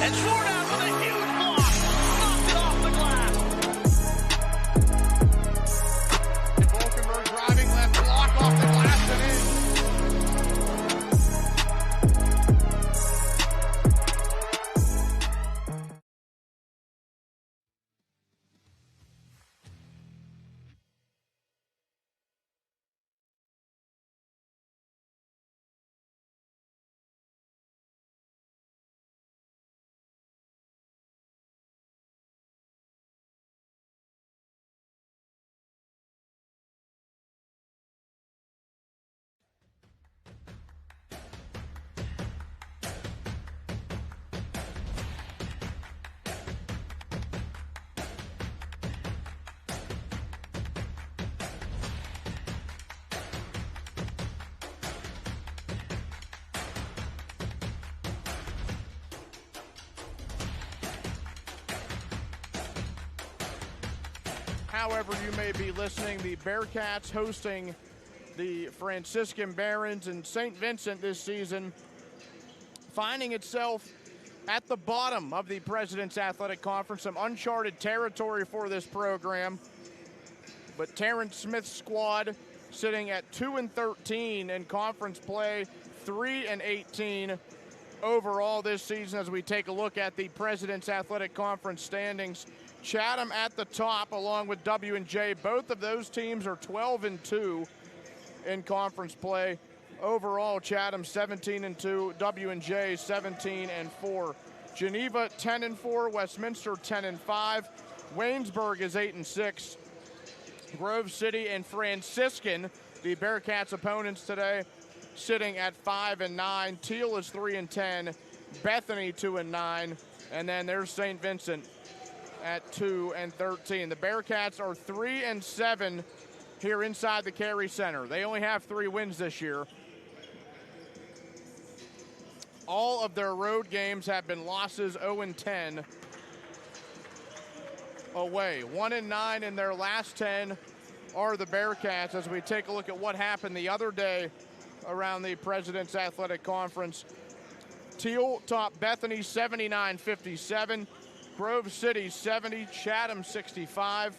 And Shorthouse with a huge block. Knocked it off the glass. And Volkenberg driving left block off the glass and in. However you may be listening, the Bearcats hosting the Franciscan Barons in St. Vincent this season, finding itself at the bottom of the President's Athletic Conference, some uncharted territory for this program. But Terrence Smith's squad sitting at 2-13 in conference play, 3-18 overall this season as we take a look at the President's Athletic Conference standings. Chatham at the top along with W&J. Both of those teams are 12-2 in conference play. Overall, Chatham 17-2, W&J 17-4. Geneva 10-4, Westminster 10-5. Waynesburg is 8-6. Grove City and Franciscan, the Bearcats' opponents today, sitting at 5-9. Teal is 3-10. Bethany 2-9, and then there's St. Vincent at 2-13. The Bearcats are 3-7 here inside the Carey Center. They only have 3 wins this year. All of their road games have been losses, 0-10 away. 1-9 in their last 10 are the Bearcats as we take a look at what happened the other day around the President's Athletic Conference. Teal topped Bethany 79-57. Grove City 70, Chatham 65.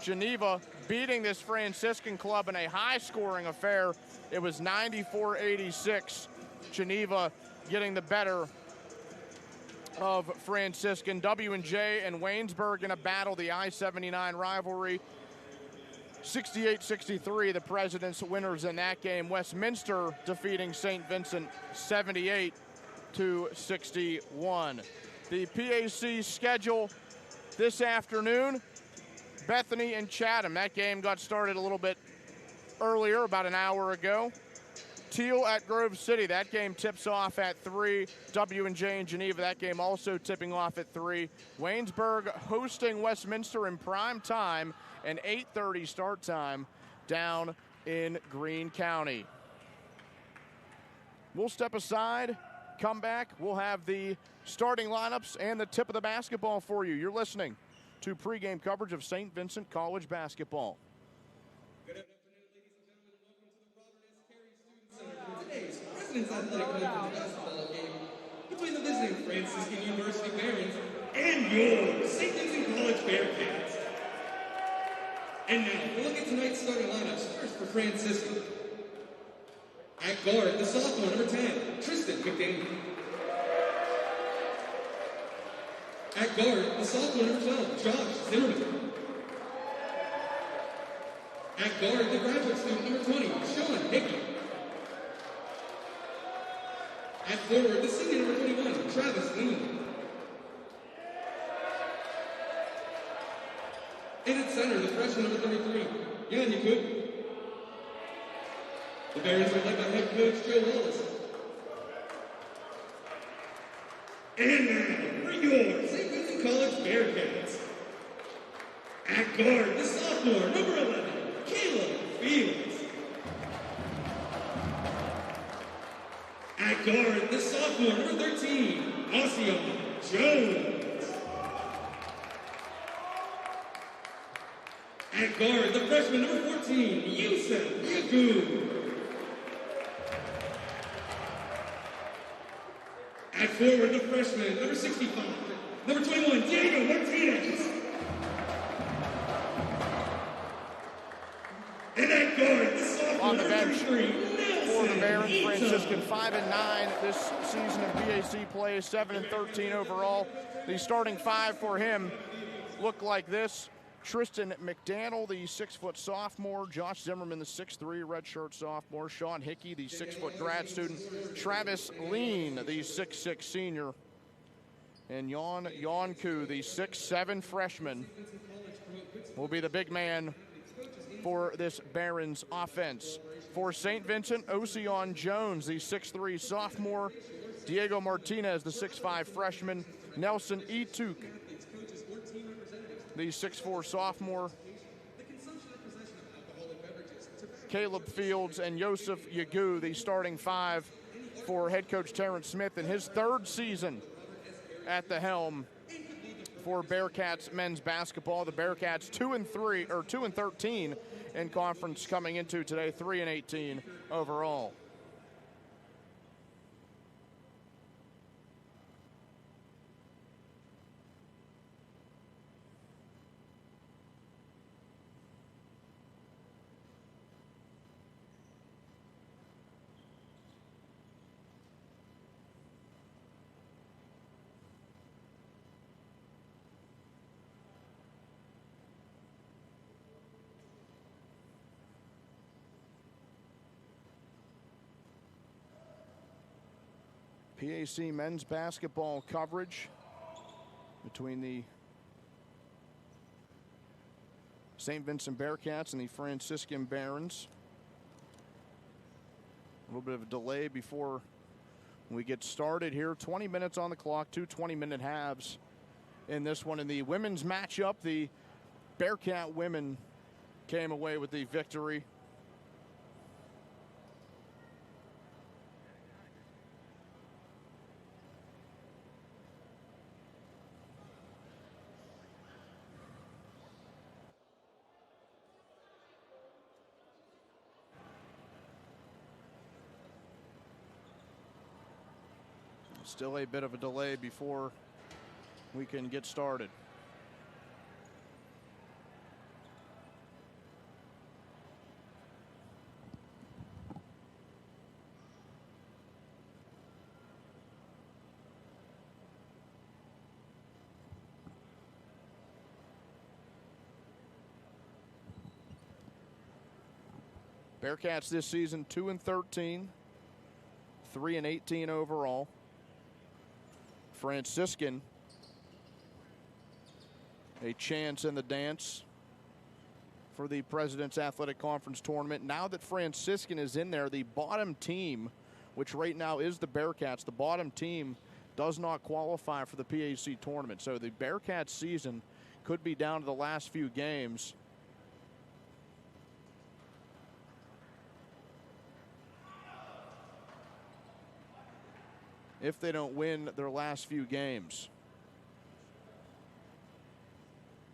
Geneva beating this Franciscan club in a high-scoring affair. It was 94-86. Geneva getting the better of Franciscan. W&J and Waynesburg in a battle, the I-79 rivalry. 68-63, the President's winners in that game. Westminster defeating St. Vincent 78-61. The PAC schedule this afternoon, Bethany and Chatham. That game got started a little bit earlier, about an hour ago. Teal at Grove City. That game tips off at 3. W&J and Geneva. That game also tipping off at 3. Waynesburg hosting Westminster in prime time, an 8:30 start time down in Greene County. We'll step aside, come back. We'll have the starting lineups and the tip of the basketball for you. You're listening to pregame coverage of St. Vincent College basketball. Good afternoon, ladies and gentlemen. Welcome to the Providence Carey Student Center for today's President's Athletic Conference basketball game between the visiting Franciscan University Barons and your St. Vincent College Bearcats. And now, we'll look at tonight's starting lineups. First for Franciscan. At guard, the sophomore, number 10, Tristan McDaniel. At guard, the sophomore, number 12, Josh Zimmerman. At guard, the graduate student, number 20, Sean Hickey. At forward, the senior, number 21, Travis Lean. And at center, the freshman, number 33, Yan Yakub. The Barons are led by head coach Joe Wallace. And now, for your St. Vincent College Bearcats. At guard, the sophomore, number 11, Caleb Fields. At guard, the sophomore, number 13, Ossian Jones. At guard, the freshman, number 14, Yusuf Yagoo. At forward, the freshman, number 65. Number 21, Diego Martinez. And at guard, the sophomore, on the bench 33, for the Barons. Franciscan 5-9 this season in PAC play, 7-13 overall. The starting five for him look like this: Tristan McDaniel, the 6-foot sophomore; Josh Zimmerman, the 6'3" redshirt sophomore; Sean Hickey, the 6-foot grad student; Travis Lean, the 6'6" senior; and Jan Yonku, the 6'7" freshman, will be the big man for this Barons offense. For St. Vincent, Ocean Jones, the 6'3" sophomore; Diego Martinez, the 6'5" freshman; Nelson Etuk, the 6'4" sophomore; Caleb Fields and Yosef Yagu, the starting five for head coach Terrence Smith in his third season at the helm for Bearcats men's basketball. The Bearcats 2-13 in conference coming into today, 3-18 overall. PAC men's basketball coverage between the St. Vincent Bearcats and the Franciscan Barons. A little bit of a delay before we get started here. 20 minutes on the clock, 2 20-minute halves in this one. In the women's matchup, the Bearcat women came away with the victory. Still a bit of a delay before we can get started. Bearcats this season 2-13, 3-18 overall. Franciscan, a chance in the dance for the President's Athletic Conference tournament. Now that Franciscan is in there, the bottom team, which right now is the Bearcats, the bottom team does not qualify for the PAC tournament. So the Bearcats season could be down to the last few games. If they don't win their last few games.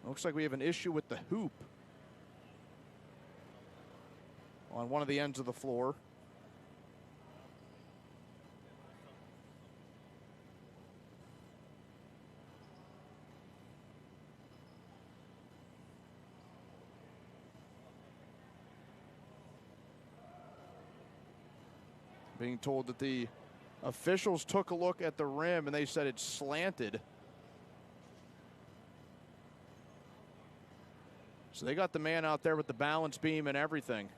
Looks like we have an issue with the hoop on one of the ends of the floor. Being told that the officials took a look at the rim and they said it's slanted. So they got the man out there with the balance beam and everything.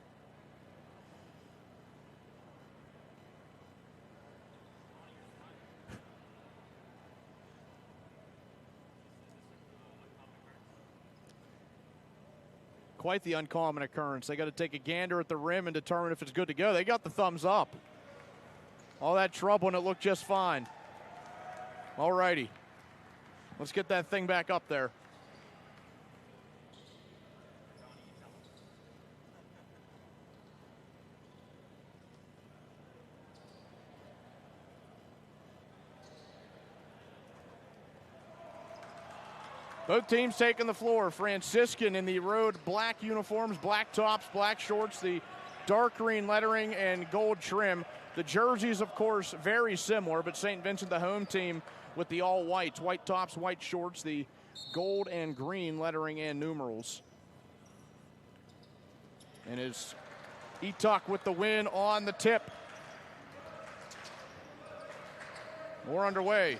Quite the uncommon occurrence. They got to take a gander at the rim and determine if it's good to go. They got the thumbs up. All that trouble and it looked just fine. All righty. Let's get that thing back up there. Both teams taking the floor. Franciscan in the road black uniforms, black tops, black shorts. The dark green lettering and gold trim. The jerseys, of course, very similar, but St. Vincent, the home team, with the all whites, white tops, white shorts, the gold and green lettering and numerals. And is Etuck with the win on the tip. More underway.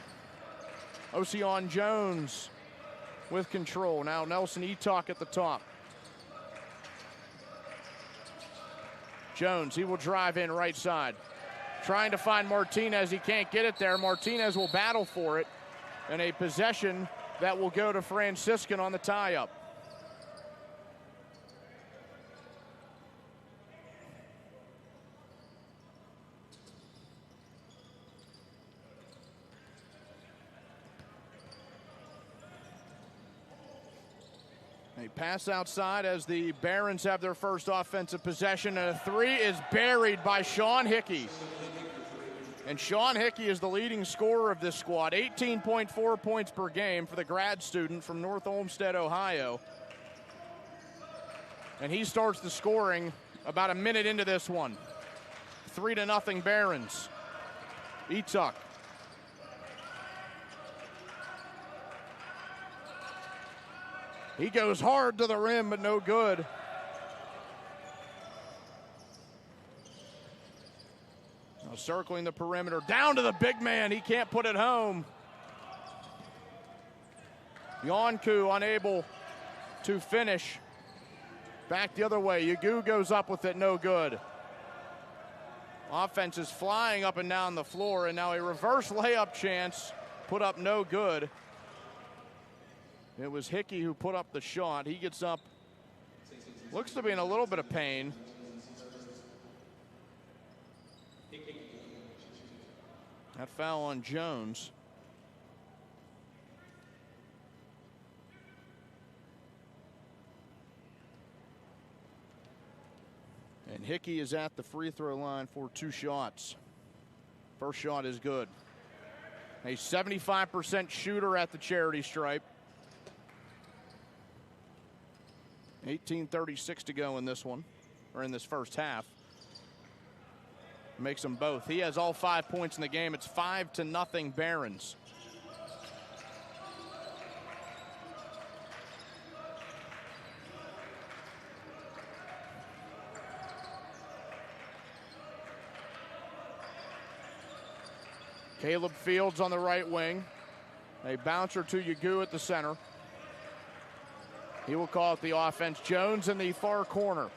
Ocean Jones with control. Now Nelson Etuck at the top. Jones, he will drive in right side. Trying to find Martinez. He can't get it there. Martinez will battle for it. And a possession that will go to Franciscan on the tie-up. A pass outside as the Barons have their first offensive possession, and a three is buried by Sean Hickey. And Sean Hickey is the leading scorer of this squad, 18.4 points per game for the grad student from North Olmsted, Ohio. And he starts the scoring about a minute into this one. 3-0 Barons. Etuck. He goes hard to the rim, but no good. Now circling the perimeter, down to the big man. He can't put it home. Yonku unable to finish. Back the other way. Yagu goes up with it, no good. Offense is flying up and down the floor, and now a reverse layup chance put up no good. It was Hickey who put up the shot. He gets up, looks to be in a little bit of pain. That foul on Jones. And Hickey is at the free throw line for 2 shots. First shot is good. A 75% shooter at the charity stripe. 18:36 to go in this one, or in this first half. Makes them both. He has all 5 points in the game. It's 5-0 Barons. Caleb Fields on the right wing. A bouncer to Yagu at the center. He will call it the offense. Jones in the far corner.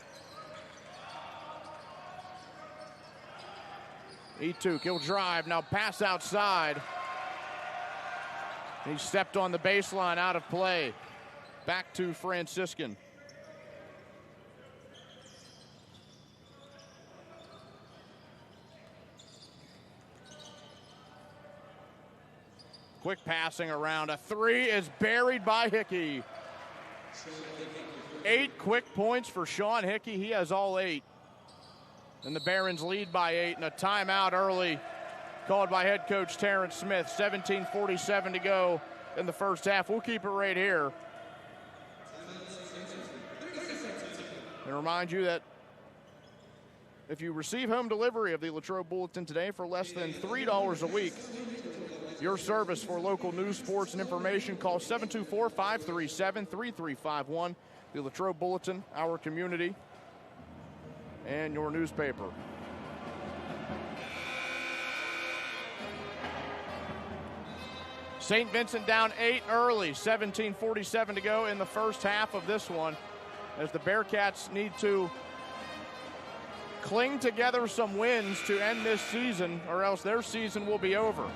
Etuck, he'll drive, now pass outside. He stepped on the baseline, out of play. Back to Franciscan. Quick passing around. A three is buried by Hickey. 8 quick points for Sean Hickey. He has all 8. And the Barons lead by 8, and a timeout early called by head coach Terrence Smith. 17:47 to go in the first half. We'll keep it right here. And remind you that if you receive home delivery of the Latrobe Bulletin today for less than $3 a week, your service for local news, sports, and information, call 724-537-3351. The Latrobe Bulletin, our community, and your newspaper. St. Vincent down 8 early, 17:47 to go in the first half of this one, as the Bearcats need to cling together some wins to end this season, or else their season will be over.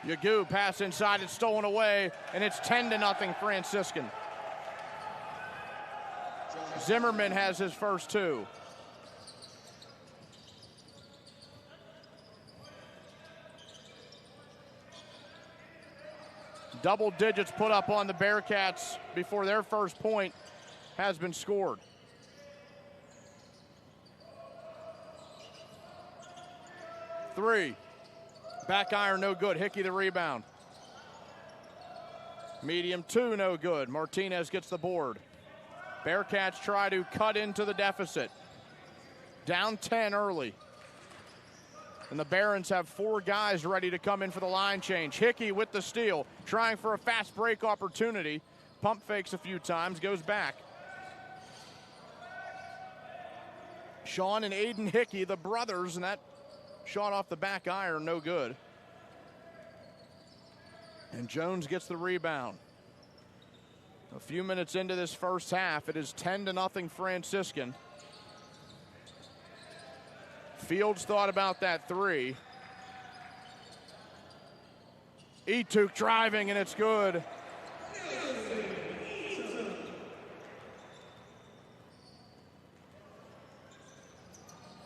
Yagu pass inside, it's stolen away, and it's 10-0 Franciscan. Zimmerman has his first 2. Double digits put up on the Bearcats before their first point has been scored. Three. Back iron, no good. Hickey the rebound. Medium two, no good. Martinez gets the board. Bearcats try to cut into the deficit. Down 10 early. And the Barons have 4 guys ready to come in for the line change. Hickey with the steal, trying for a fast break opportunity. Pump fakes a few times, goes back. Sean and Aiden Hickey, the brothers, and that shot off the back iron, no good. And Jones gets the rebound. A few minutes into this first half, it is 10-0 Franciscan. Fields thought about that three. Etuk driving, and it's good.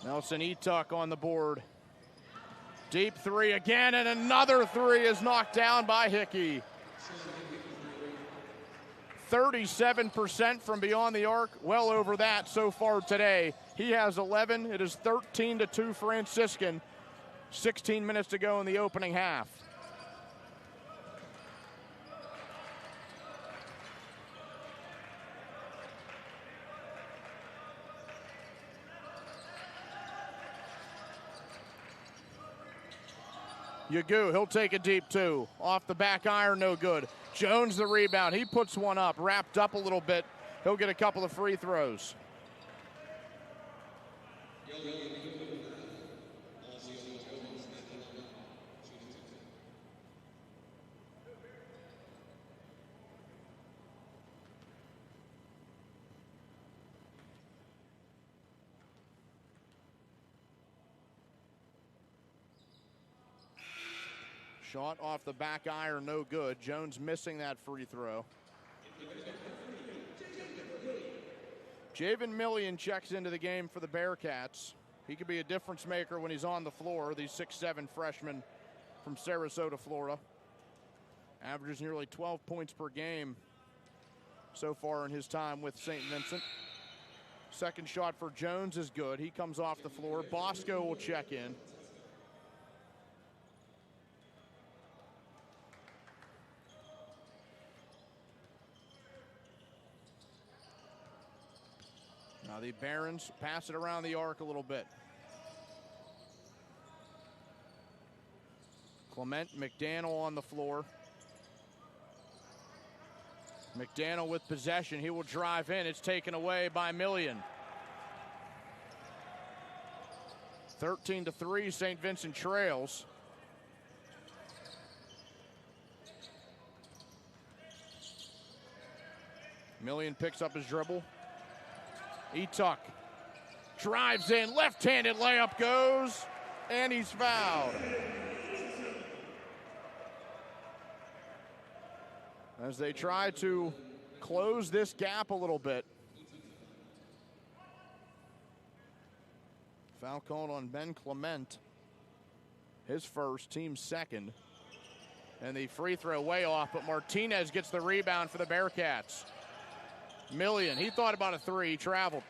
Nelson Etuk on the board. Deep three again, and another three is knocked down by Hickey. 37% from beyond the arc, well over that so far today. He has 11. It is 13-2 Franciscan. 16 minutes to go in the opening half. Yagu, he'll take a deep two. Off the back iron, no good. Jones the rebound. He puts one up, wrapped up a little bit. He'll get a couple of free throws. Shot off the back iron, no good. Jones missing that free throw. Javen Millian checks into the game for the Bearcats. He could be a difference maker when he's on the floor. The 6'7" freshman from Sarasota, Florida. Averages nearly 12 points per game so far in his time with St. Vincent. Second shot for Jones is good. He comes off the floor. Bosco will check in. Now the Barons pass it around the arc a little bit. Clement McDaniel on the floor. McDaniel with possession. He will drive in. It's taken away by Millian. 13-3, St. Vincent trails. Millian picks up his dribble. Etuk drives in, left-handed layup goes, and he's fouled. As they try to close this gap a little bit. Foul called on Ben Clement. His first, team second. And the free throw way off, but Martinez gets the rebound for the Bearcats. Millian, he thought about a three, he traveled.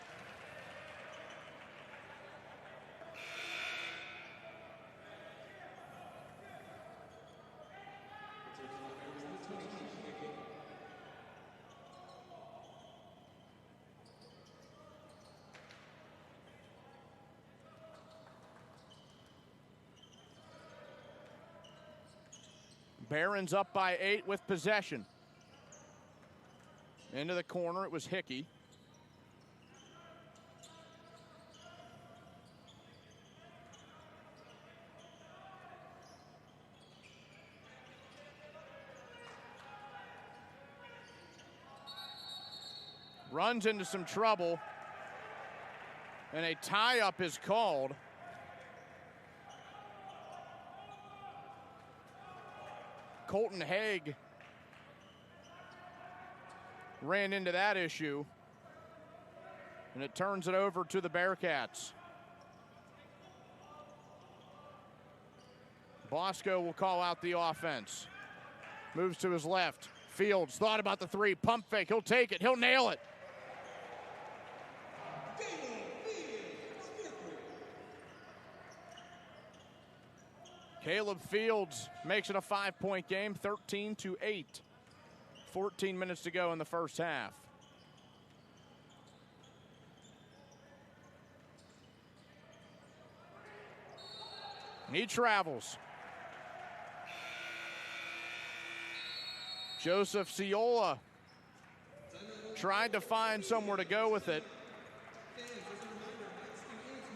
Barons up by 8 with possession. Into the corner, it was Hickey. Runs into some trouble, and a tie-up is called. Colton Haig ran into that issue, and it turns it over to the Bearcats. Bosco will call out the offense. Moves to his left. Fields thought about the three. Pump fake. He'll take it. He'll nail it. Caleb Fields makes it a 5-point game, 13-8. 14 minutes to go in the first half. And he travels. Joseph Ciola tried to find somewhere to go with it.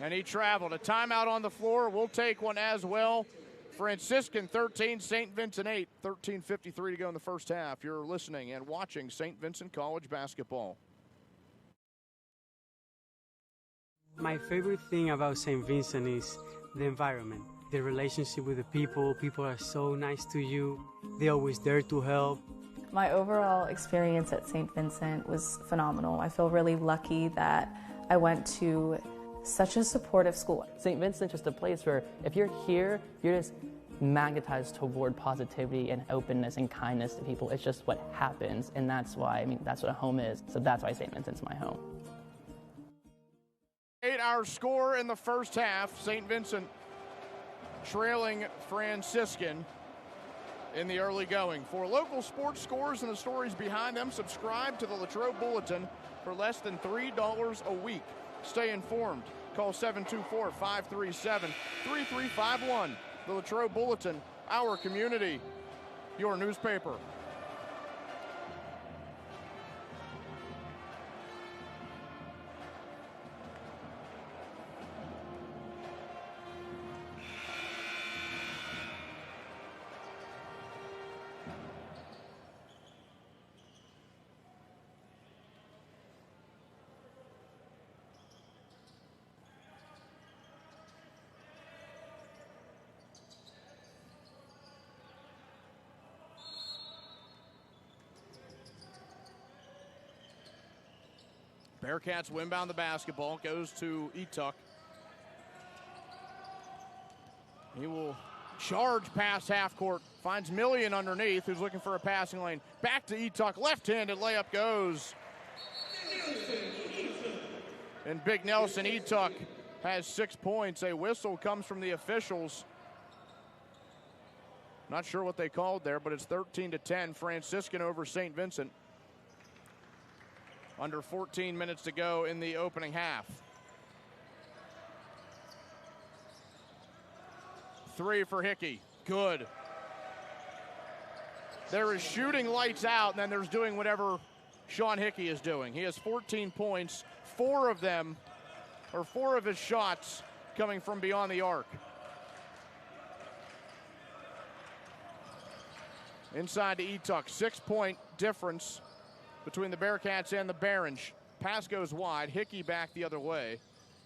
And he traveled. A timeout on the floor. We'll take one as well. Franciscan 13, St. Vincent 8. 13:53 to go in the first half. You're listening and watching St. Vincent College basketball. My favorite thing about St. Vincent is the environment, the relationship with the people. People are so nice to you. They're always there to help. My overall experience at St. Vincent was phenomenal. I feel really lucky that I went to such a supportive school. St. Vincent's just a place where if you're here, you're just magnetized toward positivity and openness and kindness to people. It's just what happens, and that's why, that's what a home is. So that's why St. Vincent's my home. 8-hour score in the first half. St. Vincent trailing Franciscan in the early going. For local sports scores and the stories behind them, subscribe to the Latrobe Bulletin for less than $3 a week. Stay informed. Call 724-537-3351. The Latrobe Bulletin, our community, your newspaper. Bearcats windbound the basketball. Goes to Etuck. He will charge past half court. Finds Millian underneath, who's looking for a passing lane. Back to Etuck. Left-handed layup goes. And Big Nelson Etuck has 6 points. A whistle comes from the officials. Not sure what they called there, but it's 13-10. Franciscan over St. Vincent. Under 14 minutes to go in the opening half. 3 for Hickey. Good. There is shooting lights out, and then there's doing whatever Sean Hickey is doing. He has 14 points, 4 of his shots coming from beyond the arc. Inside to Etuck, 6-point difference between the Bearcats and the Barons. Pass goes wide. Hickey back the other way.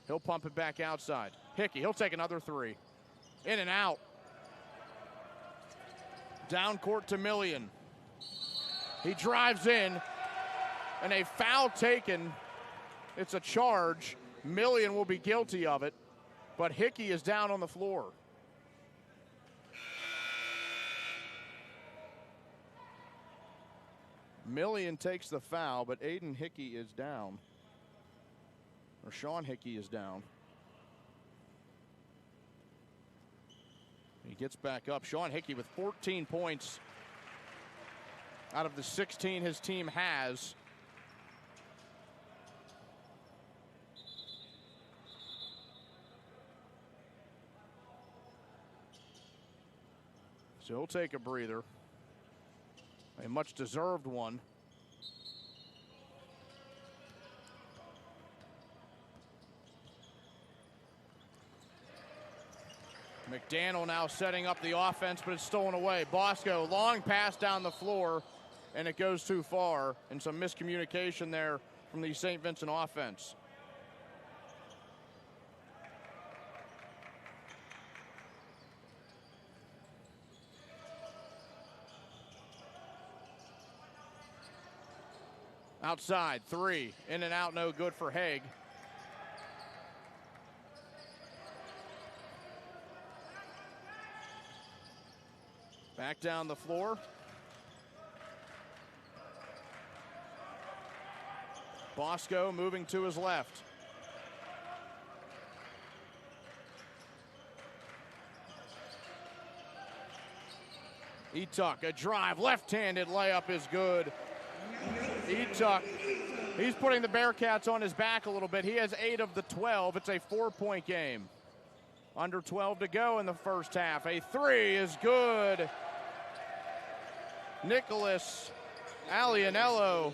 He'll pump it back outside. Hickey, he'll take another 3. In and out. Down court to Millian. He drives in, and a foul taken. It's a charge. Millian will be guilty of it, but Hickey is down on the floor. Millian takes the foul, but Aiden Hickey is down. Or Sean Hickey is down. He gets back up. Sean Hickey with 14 points out of the 16 his team has. So he'll take a breather. A much-deserved one. McDaniel now setting up the offense, but it's stolen away. Bosco, long pass down the floor, and it goes too far. And some miscommunication there from the St. Vincent offense. Outside, 3, in and out, no good for Haig. Back down the floor. Bosco moving to his left. Etuk, a drive, left-handed layup is good. Etuk, he's putting the Bearcats on his back a little bit. He has 8 of the 12. It's a 4-point game. Under 12 to go in the first half. A 3 is good. Nicholas Alianello.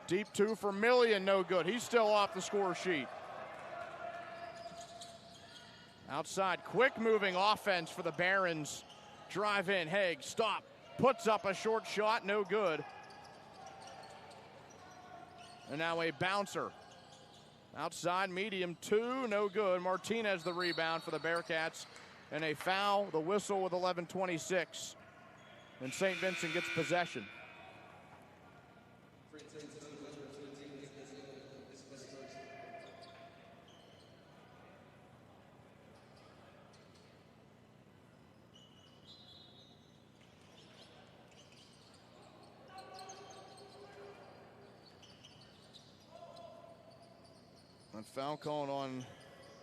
Deep 2 for Million, no good. He's still off the score sheet. Outside, quick moving offense for the Barons. Drive in, Haig, stop. Puts up a short shot, no good. And now a bouncer. Outside, medium 2, no good. Martinez the rebound for the Bearcats. And a foul, the whistle with 11:26. And St. Vincent gets possession. And foul called on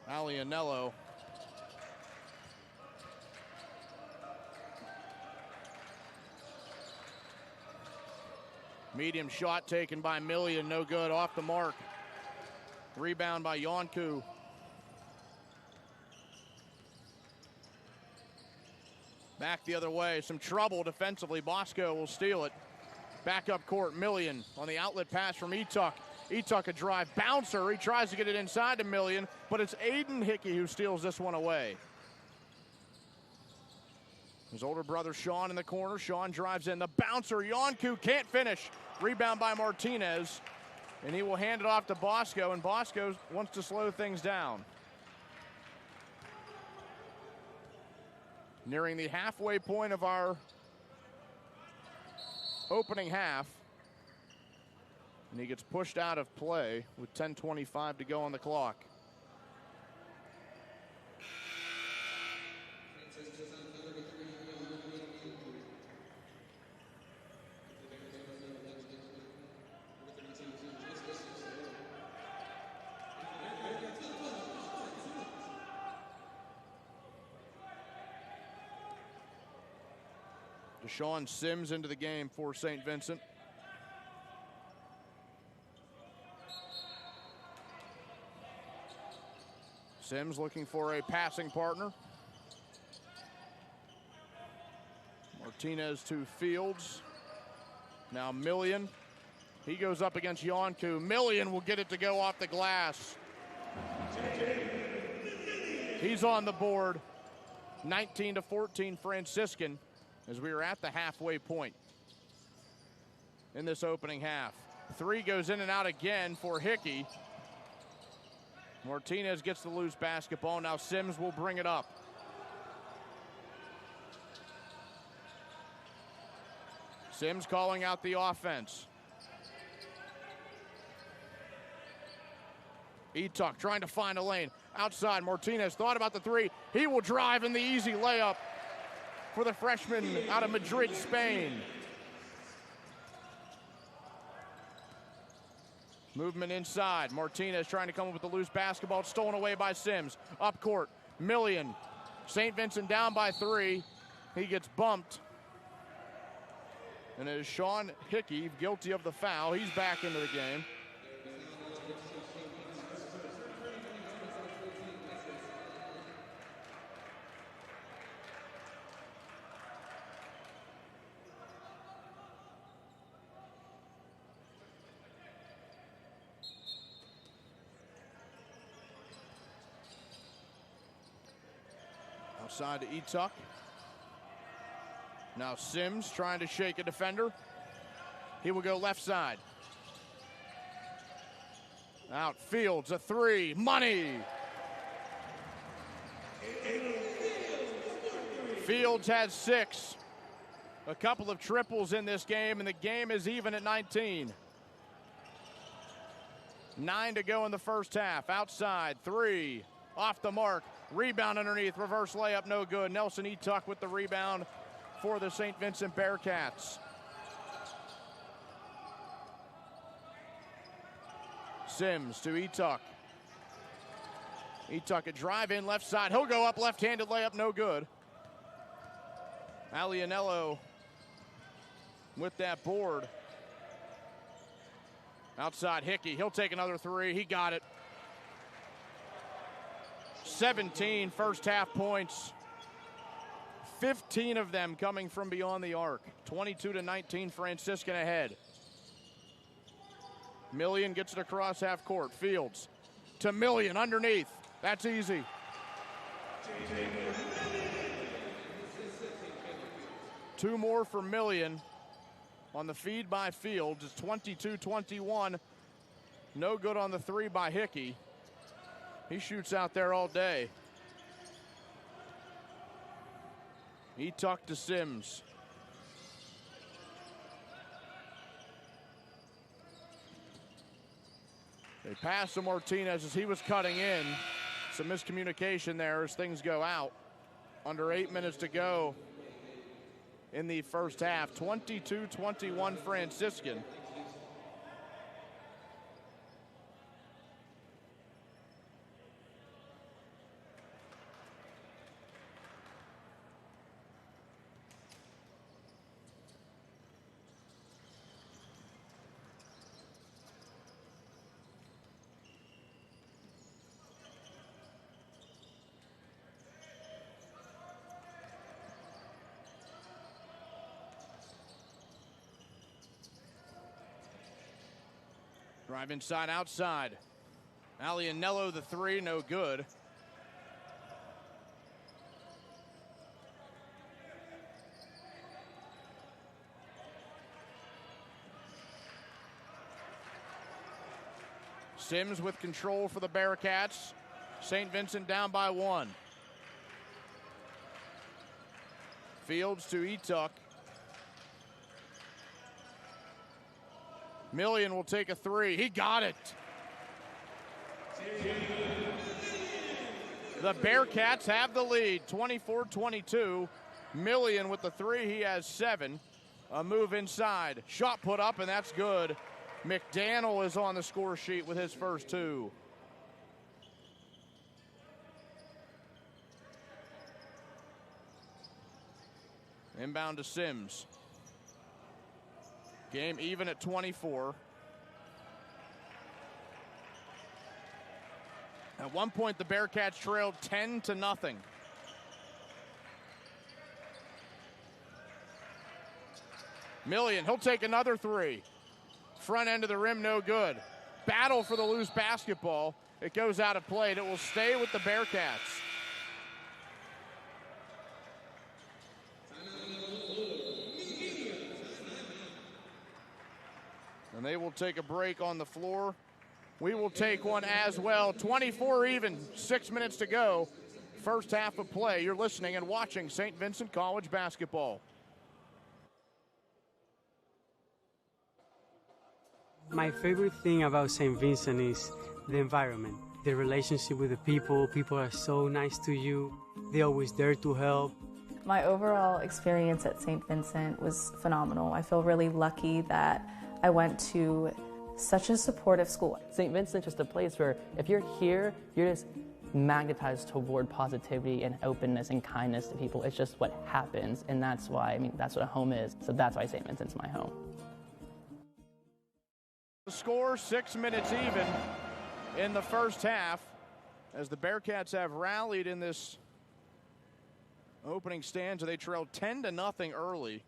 Alianello. Medium shot taken by Million, no good, off the mark. Rebound by Yonku. Back the other way, some trouble defensively. Bosco will steal it. Back up court, Million on the outlet pass from Etuk. Etuk a drive, bouncer, he tries to get it inside to Million, but it's Aiden Hickey who steals this one away. His older brother Sean in the corner, Sean drives in, the bouncer, Yonku can't finish. Rebound by Martinez, and he will hand it off to Bosco, and Bosco wants to slow things down. Nearing the halfway point of our opening half. And he gets pushed out of play with 10:25 to go on the clock. Deshaun Sims into the game for St. Vincent. Sims looking for a passing partner. Martinez to Fields. Now Million. He goes up against Yonku. Million will get it to go off the glass. He's on the board. 19-14 Franciscan as we are at the halfway point in this opening half. 3 goes in and out again for Hickey. Martinez gets the loose basketball. Now Sims will bring it up. Sims calling out the offense. Etuk trying to find a lane. Outside, Martinez thought about the 3. He will drive in the easy layup for the freshman out of Madrid, Spain. Movement inside. Martinez trying to come up with the loose basketball. It's stolen away by Sims. Up court. Million. St. Vincent down by 3. He gets bumped. And it is Sean Hickey guilty of the foul. He's back into the game. Outside to Etuk. Now Sims trying to shake a defender. He will go left side. Out Fields, a 3. Money! Fields has 6. A couple of triples in this game, and the game is even at 19. 9 to go in the first half. Outside, 3. Off the mark. Rebound underneath. Reverse layup, no good. Nelson Etuk with the rebound for the St. Vincent Bearcats. Sims to Etuck. Etuck a drive in left side. He'll go up, left-handed layup, no good. Alianello with that board. Outside Hickey, he'll take another three. He got it. 17 first half points. 15 of them coming from beyond the arc. 22-19, Franciscan ahead. Million gets it across half court. Fields to Million underneath. That's easy. Two more for Million on the feed by Fields. It's 22-21. No good on the three by Hickey. He shoots out there all day. Etuck to Sims. They pass to Martinez as he was cutting in. Some miscommunication there as things go out. Under 8 minutes to go in the first half. 22-21 Franciscan. Drive inside, outside. Alianello the three, no good. Sims with control for the Bearcats. St. Vincent down by one. Fields to Etuck. Million will take a three. He got it. The Bearcats have the lead, 24-22. Million with the three. He has 7. A move inside. Shot put up, and that's good. McDaniel is on the score sheet with his first 2. Inbound to Sims. Game even at 24. At one point, the Bearcats trailed 10-0. Million, he'll take another three. Front end of the rim, no good. Battle for the loose basketball. It goes out of play. It will stay with the Bearcats. And they will take a break on the floor. We will take one as well. 24 even, 6 minutes to go. First half of play. You're listening and watching St. Vincent College basketball. My favorite thing about St. Vincent is the environment, the relationship with the people. People are so nice to you. They're always there to help. My overall experience at St. Vincent was phenomenal. I feel really lucky that I went to such a supportive school. St. Vincent's just a place where if you're here, you're just magnetized toward positivity and openness and kindness to people. It's just what happens, and that's why, that's what a home is. So that's why St. Vincent's my home. The score, 6 minutes even in the first half, as the Bearcats have rallied in this opening stanza. They trailed 10-0 early.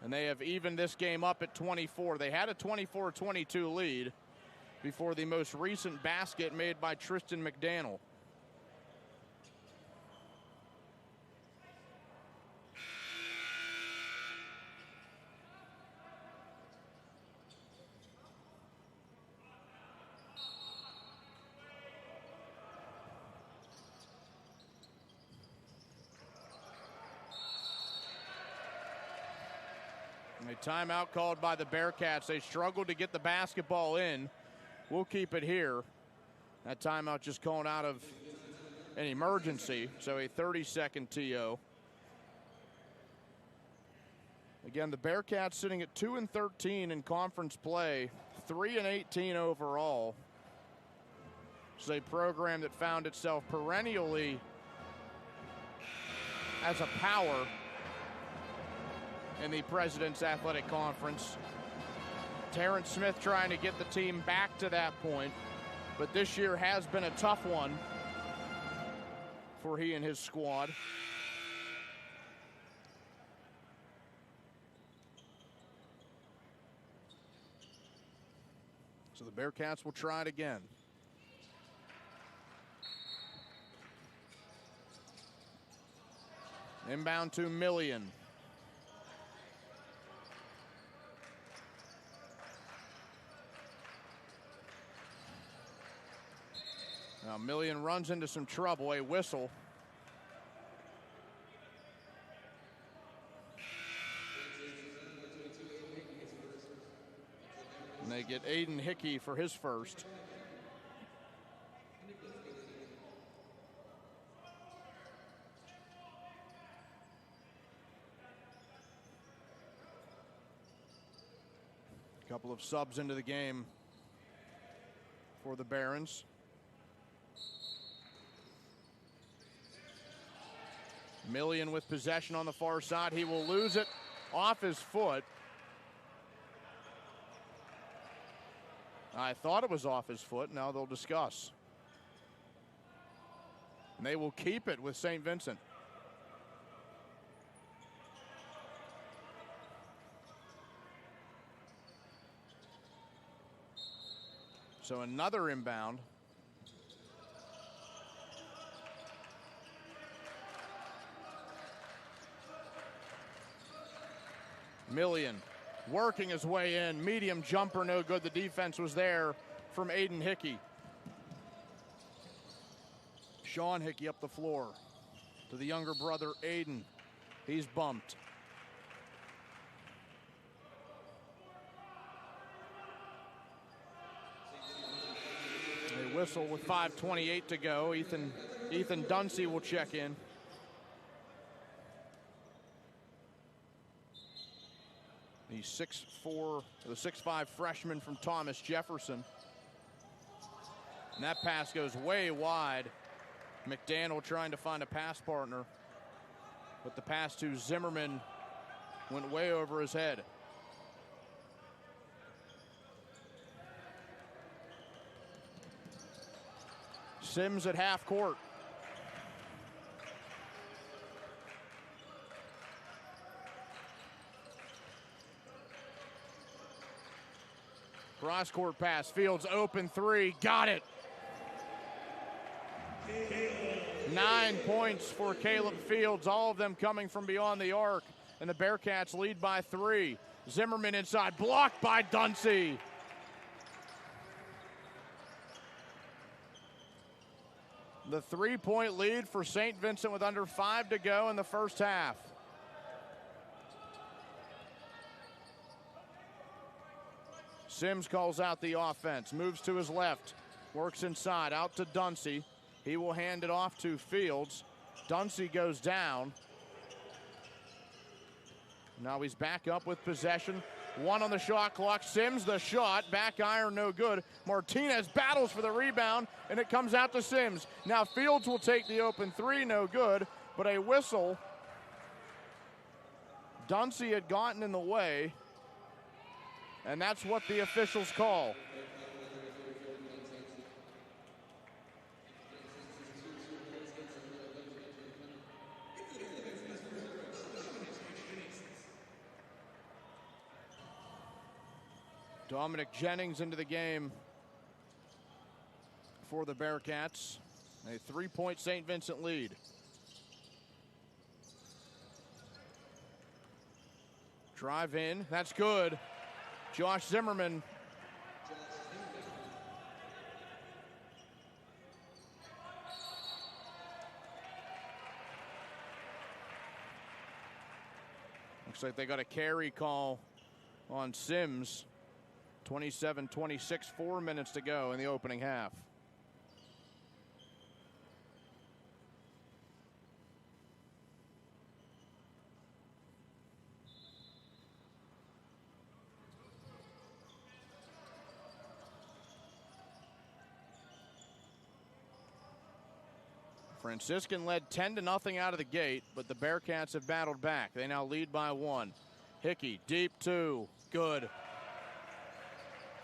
And they have evened this game up at 24. They had a 24-22 lead before the most recent basket made by Tristan McDaniel. A timeout called by the Bearcats. They struggled to get the basketball in. We'll keep it here. That timeout just called out of an emergency, so a 30-second TO. Again, the Bearcats sitting at 2-13 in conference play, 3-18 overall. It's a program that found itself perennially as a power in the President's Athletic Conference. Terrence Smith trying to get the team back to that point, but this year has been a tough one for he and his squad. So the Bearcats will try it again. Inbound to Million. Now Million runs into some trouble, a whistle. And they get Aiden Hickey for his first. A couple of subs into the game for the Barons. Million with possession on the far side. He will lose it off his foot. I thought it was off his foot. Now they'll discuss. And they will keep it with St. Vincent. So another inbound. Million working his way in. Medium jumper, no good. The defense was there from Aiden Hickey. Sean Hickey up the floor to the younger brother, Aiden. He's bumped. A whistle with 5:28 to go. Ethan Dunsey will check in. The 6'4", the 6'5" freshman from Thomas Jefferson. And that pass goes way wide. McDaniel trying to find a pass partner, but the pass to Zimmerman went way over his head. Sims at half court. Cross court pass, Fields open three, got it. 9 points for Caleb Fields, all of them coming from beyond the arc, and the Bearcats lead by 3. Zimmerman inside, blocked by Dunsey. The 3-point lead for St. Vincent with under 5 to go in the first half. Sims calls out the offense, moves to his left, works inside, out to Dunsey. He will hand it off to Fields. Dunsey goes down. Now he's back up with possession. 1 on the shot clock. Sims the shot, back iron, no good. Martinez battles for the rebound, and it comes out to Sims. Now Fields will take the open 3, no good, but a whistle. Dunsey had gotten in the way, and that's what the officials call. Dominic Jennings into the game for the Bearcats. A 3-point St. Vincent lead. Drive in, that's good. Josh Zimmerman. Looks like they got a carry call on Sims. 27-26, 4 minutes to go in the opening half. Franciscan led 10-0 out of the gate, but the Bearcats have battled back. They now lead by 1. Hickey, deep 2, good.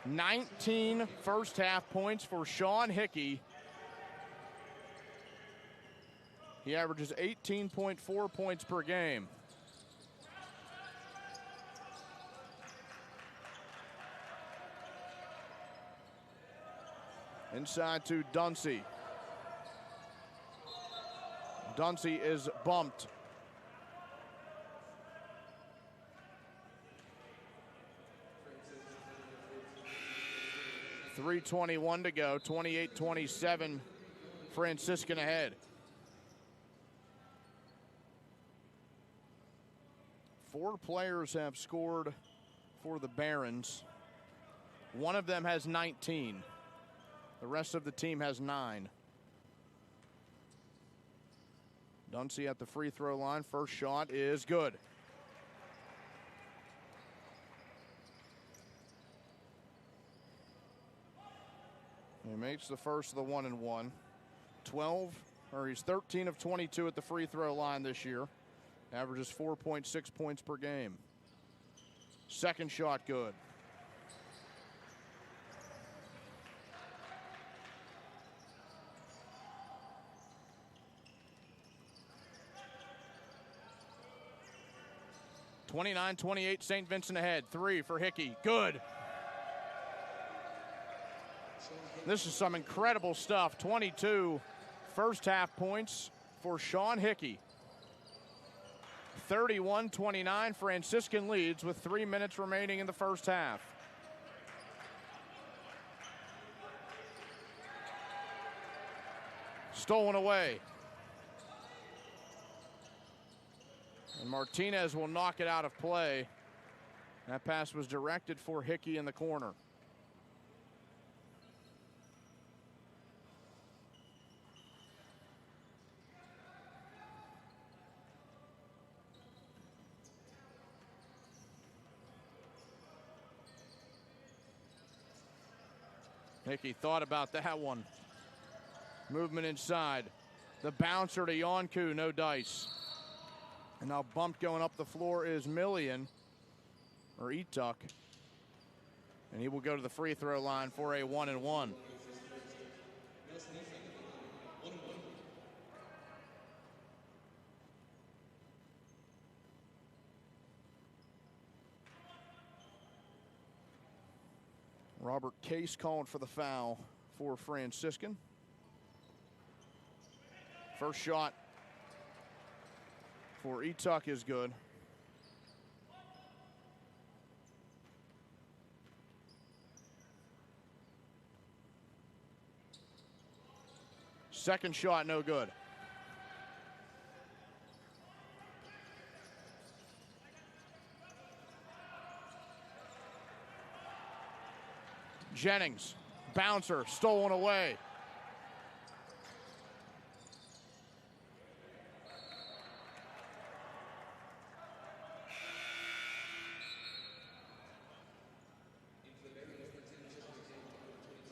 19 first half points for Sean Hickey. He averages 18.4 points per game. Inside to Dunsey. Dunsey is bumped. .321 to go, 28-27, Franciscan ahead. 4 players have scored for the Barons. One of them has 19. The rest of the team has 9. Dunsey at the free throw line. First shot is good. He makes the first of the 1-and-1. He's 13 of 22 at the free throw line this year. Averages 4.6 points per game. Second shot good. (29-28) St. Vincent ahead. 3 for Hickey. Good. This is some incredible stuff. 22 first half points for Sean Hickey. 31-29, Franciscan leads with 3 minutes remaining in the first half. Stolen away. And Martinez will knock it out of play. That pass was directed for Hickey in the corner. Hickey thought about that one. Movement inside. The bouncer to Yonku, no dice. And now bumped going up the floor is Etuk. And he will go to the free throw line for a 1-and-1. Robert Case called for the foul for Franciscan. First shot for Etuk is good. Second shot, no good. Jennings, bouncer, stolen away.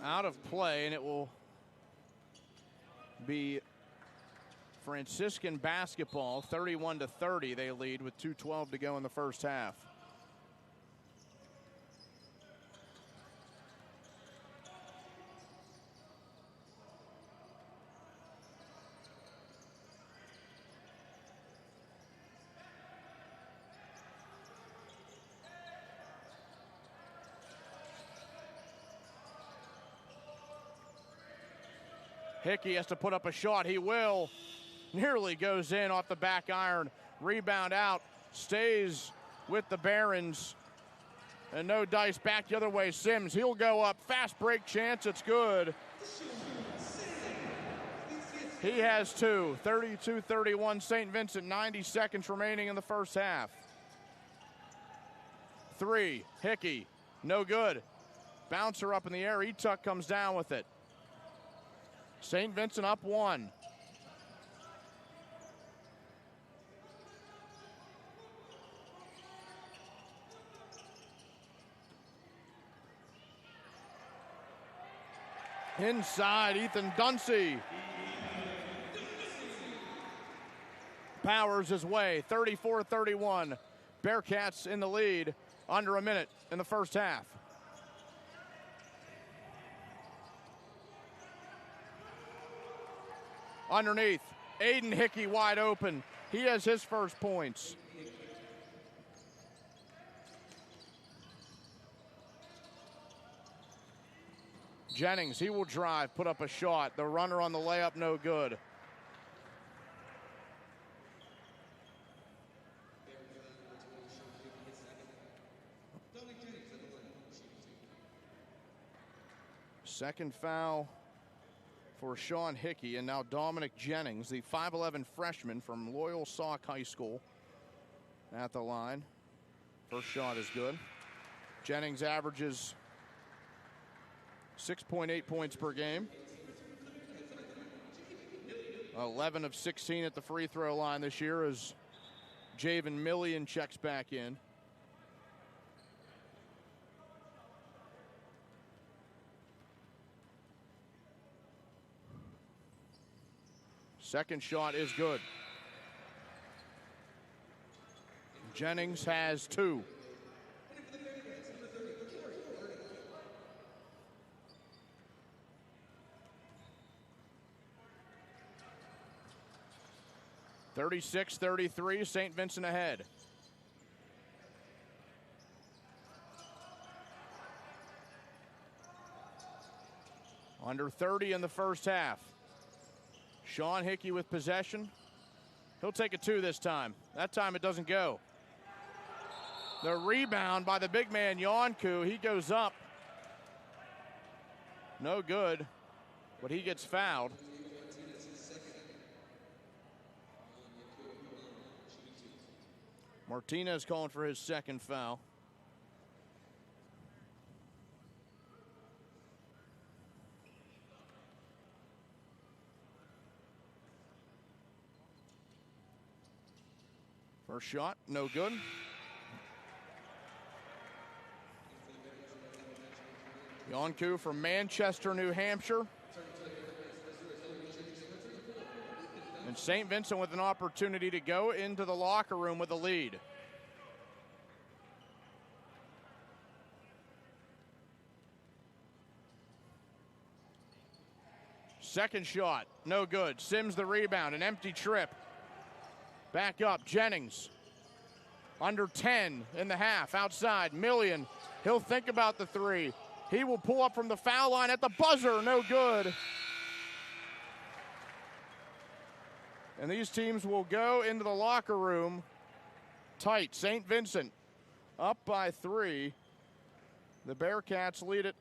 Out of play, and it will be Franciscan basketball. 31-30 they lead with 2:12 to go in the first half. Hickey has to put up a shot. He will. Nearly goes in off the back iron. Rebound out. Stays with the Barons. And no dice back the other way. Sims, he'll go up. Fast break chance. It's good. He has 2. 32-31 St. Vincent. 90 seconds remaining in the first half. 3. Hickey. No good. Bouncer up in the air. Etuk comes down with it. St. Vincent up 1. Inside, Ethan Dunsey. powers his way. 34-31. Bearcats in the lead under a minute in the first half. Underneath, Aiden Hickey wide open. He has his first points. Jennings, he will drive, put up a shot. The runner on the layup, no good. Second foul for Sean Hickey, and now Dominic Jennings, the 5'11 freshman from Loyal Sauk High School, at the line. First shot is good. Jennings averages 6.8 points per game. 11 of 16 at the free throw line this year as Javen Millian checks back in. Second shot is good. Jennings has two. (36-33), St. Vincent ahead. Under 30 in the first half. Sean Hickey with possession. He'll take a two this time. That time it doesn't go. The rebound by the big man, Yonku. He goes up. No good, but he gets fouled. Martinez calling for his second foul. First shot, no good. Yonku from Manchester, New Hampshire. And St. Vincent with an opportunity to go into the locker room with a lead. Second shot, no good. Sims the rebound, an empty trip. Back up, Jennings. Under 10 in the half, outside, Millian. He'll think about the three. He will pull up from the foul line at the buzzer, no good. And these teams will go into the locker room tight. St. Vincent up by 3. The Bearcats lead it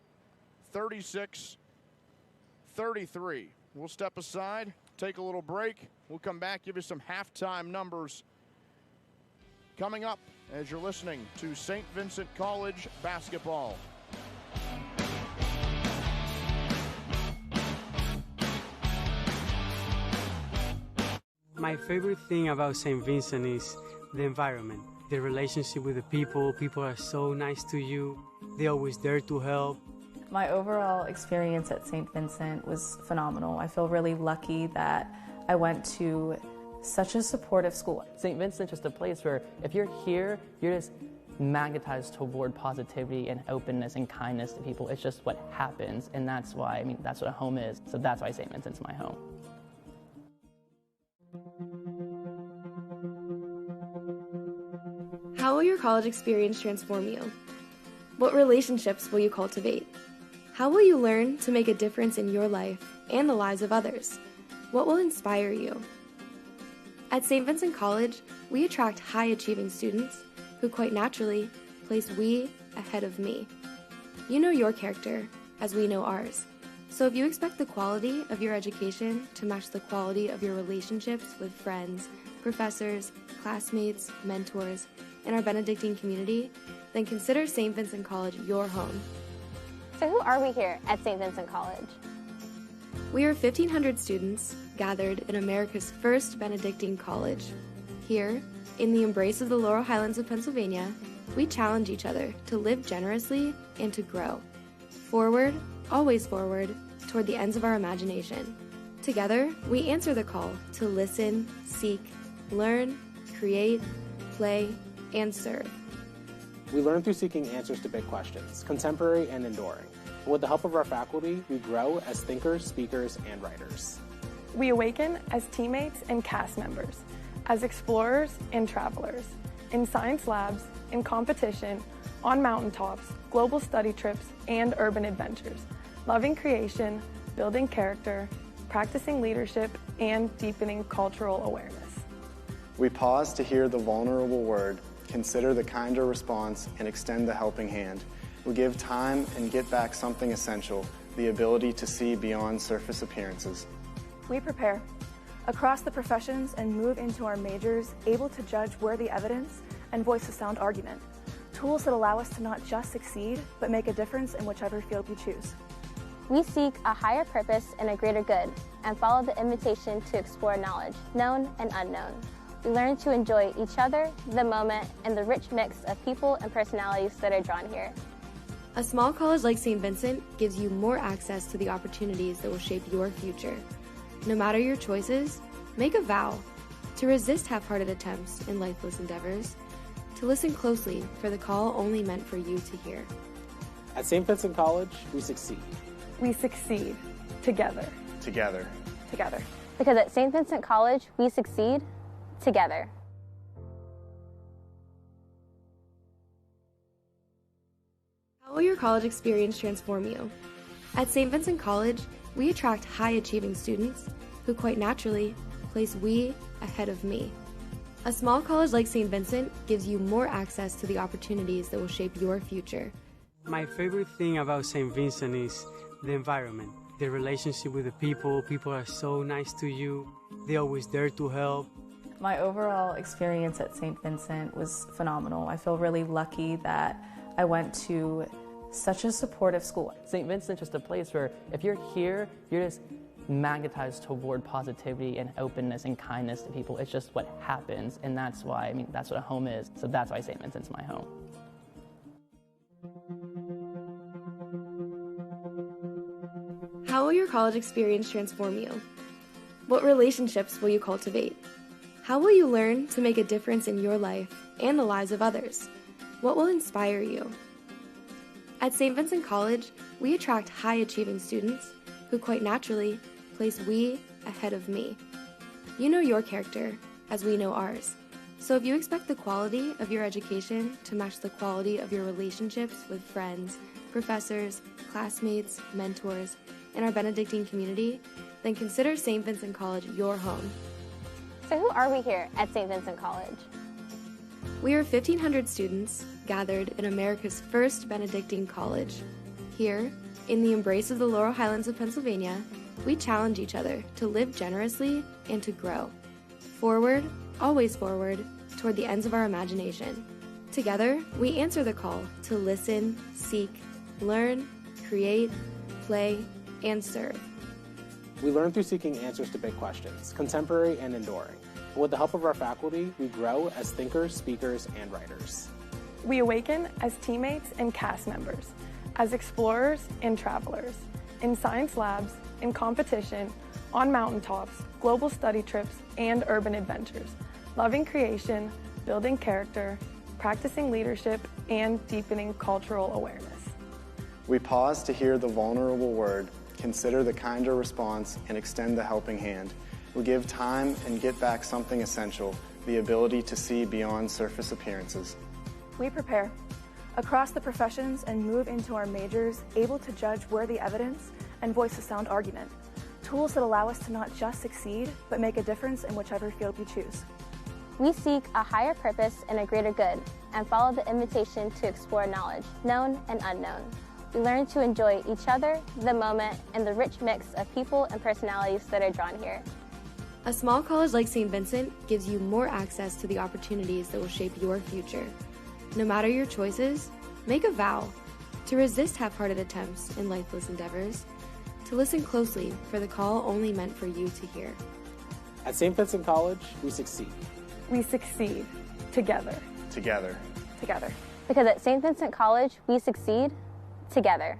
36-33. We'll step aside, take a little break. We'll come back, give you some halftime numbers coming up as you're listening to St. Vincent College basketball. My favorite thing about St. Vincent is the environment, the relationship with the people. People are so nice to you. They're always there to help. My overall experience at St. Vincent was phenomenal. I feel really lucky that I went to such a supportive school. St. Vincent's just a place where if you're here, you're just magnetized toward positivity and openness and kindness to people. It's just what happens, and that's why, that's what a home is. So that's why St. Vincent's my home. How will your college experience transform you? What relationships will you cultivate? How will you learn to make a difference in your life and the lives of others? What will inspire you? At St. Vincent College, we attract high-achieving students who quite naturally place we ahead of me. You know your character, as we know ours. So if you expect the quality of your education to match the quality of your relationships with friends, professors, classmates, mentors, and our Benedictine community, then consider St. Vincent College your home. So who are we here at St. Vincent College? We are 1,500 students gathered in America's first Benedictine college. Here, in the embrace of the Laurel Highlands of Pennsylvania, we challenge each other to live generously and to grow. Forward, always forward, toward the ends of our imagination. Together, we answer the call to listen, seek, learn, create, play, and serve. We learn through seeking answers to big questions, contemporary and enduring. And with the help of our faculty, we grow as thinkers, speakers, and writers. We awaken as teammates and cast members, as explorers and travelers, in science labs, in competition, on mountaintops, global study trips, and urban adventures, loving creation, building character, practicing leadership, and deepening cultural awareness. We pause to hear the vulnerable word, consider the kinder response, and extend the helping hand. We give time and get back something essential, the ability to see beyond surface appearances. We prepare across the professions and move into our majors, able to judge worthy evidence and voice a sound argument. Tools that allow us to not just succeed, but make a difference in whichever field we choose. We seek a higher purpose and a greater good, and follow the invitation to explore knowledge, known and unknown. We learn to enjoy each other, the moment, and the rich mix of people and personalities that are drawn here. A small college like St. Vincent gives you more access to the opportunities that will shape your future. No matter your choices, make a vow to resist half-hearted attempts in lifeless endeavors, to listen closely for the call only meant for you to hear. At St. Vincent College, we succeed. We succeed together. Together. Together. Because at St. Vincent College, we succeed together. How will your college experience transform you? At St. Vincent College, we attract high-achieving students who quite naturally place we ahead of me. A small college like St. Vincent gives you more access to the opportunities that will shape your future. My favorite thing about St. Vincent is the environment, the relationship with the people. People are so nice to you. They're always there to help. My overall experience at St. Vincent was phenomenal. I feel really lucky that I went to such a supportive school. St. Vincent's just a place where if you're here, you're just magnetized toward positivity and openness and kindness to people. It's just what happens, and that's why, that's what a home is. So that's why St. Vincent's my home. How will your college experience transform you? What relationships will you cultivate? How will you learn to make a difference in your life and the lives of others? What will inspire you? At St. Vincent College, we attract high-achieving students who quite naturally place we ahead of me. You know your character, as we know ours. So if you expect the quality of your education to match the quality of your relationships with friends, professors, classmates, mentors, and our Benedictine community, then consider St. Vincent College your home. So who are we here at St. Vincent College? We are 1,500 students gathered in America's first Benedictine college. Here, in the embrace of the Laurel Highlands of Pennsylvania, we challenge each other to live generously and to grow. Forward, always forward, toward the ends of our imagination. Together, we answer the call to listen, seek, learn, create, play, and serve. We learn through seeking answers to big questions, contemporary and enduring. And with the help of our faculty, we grow as thinkers, speakers, and writers. We awaken as teammates and cast members, as explorers and travelers, in science labs, in competition, on mountaintops, global study trips, and urban adventures, loving creation, building character, practicing leadership, and deepening cultural awareness. We pause to hear the vulnerable word, consider the kinder response, and extend the helping hand. We give time and get back something essential, the ability to see beyond surface appearances. We prepare across the professions and move into our majors, able to judge worthy evidence and voice a sound argument. Tools that allow us to not just succeed, but make a difference in whichever field we choose. We seek a higher purpose and a greater good, and follow the invitation to explore knowledge, known and unknown. We learn to enjoy each other, the moment, and the rich mix of people and personalities that are drawn here. A small college like St. Vincent gives you more access to the opportunities that will shape your future. No matter your choices, make a vow to resist half-hearted attempts in lifeless endeavors, to listen closely for the call only meant for you to hear. At St. Vincent College, we succeed. We succeed together. Together. Together. Because at St. Vincent College, we succeed together.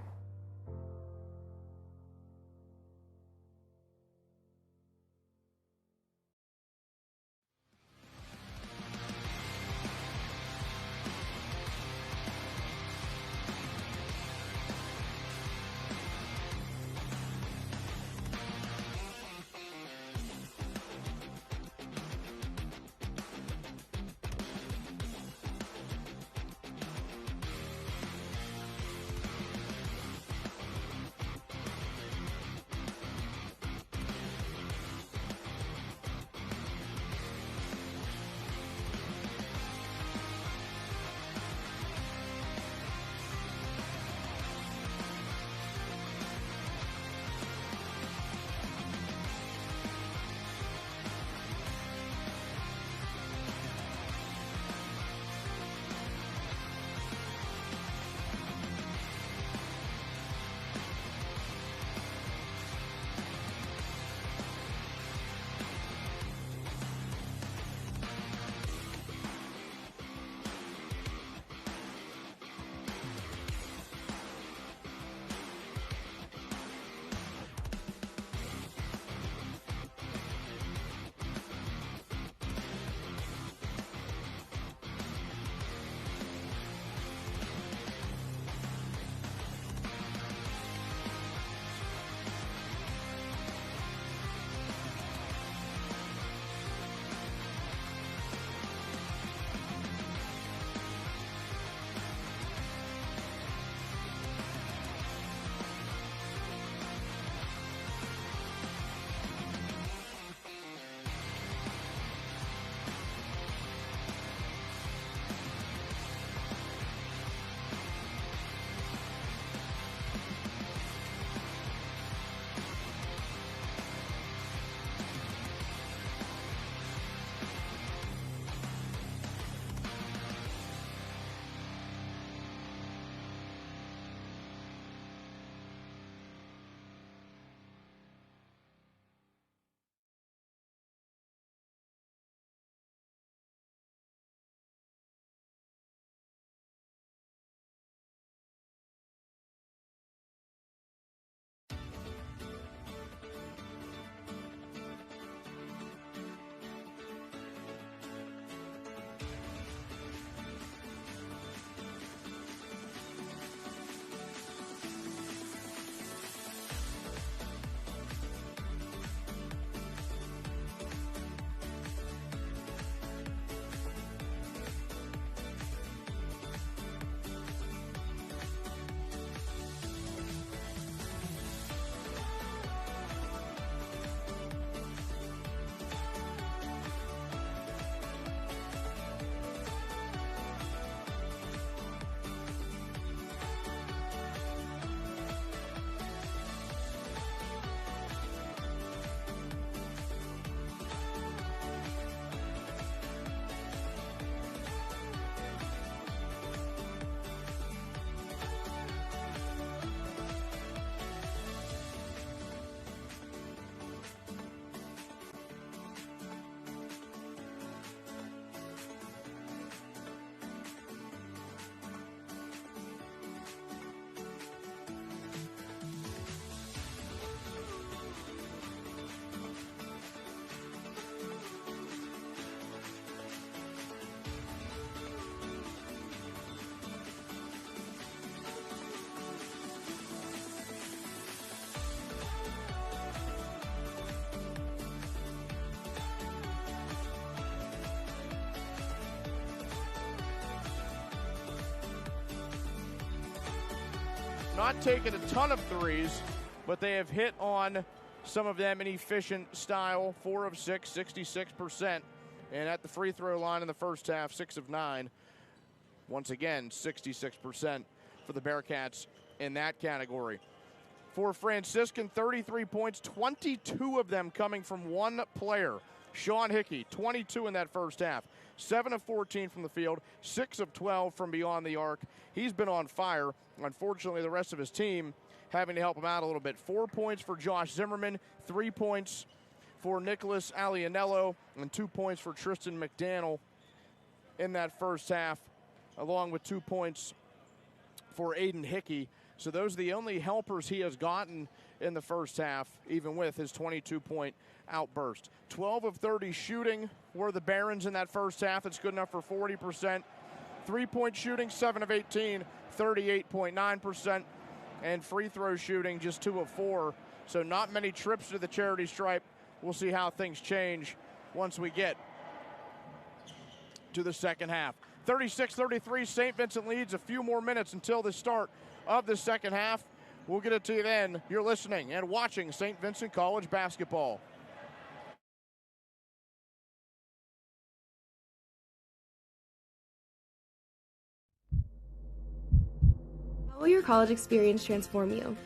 not taken a ton of threes, but they have hit on some of them in efficient style. 4 of 6, 66%. And at the free throw line in the first half, 6 of 9. Once again, 66% for the Bearcats in that category. For Franciscan, 33 points, 22 of them coming from one player. Sean Hickey, 22 in that first half. 7 of 14 from the field, 6 of 12 from beyond the arc. He's been on fire. Unfortunately, the rest of his team having to help him out a little bit. 4 points for Josh Zimmerman, 3 points for Nicholas Alianello, and 2 points for Tristan McDaniel in that first half, along with 2 points for Aiden Hickey. So those are the only helpers he has gotten in the first half, even with his 22-point outburst. 12 of 30 shooting were the Barons in that first half. That's good enough for 40%. 3-point shooting, 7 of 18, 38.9%. And free throw shooting, just 2 of 4. So not many trips to the charity stripe. We'll see how things change once we get to the second half. 36-33, St. Vincent leads. A few more minutes until the start of the second half. We'll get it to you then. You're listening and watching St. Vincent College basketball. How will your college experience transform you?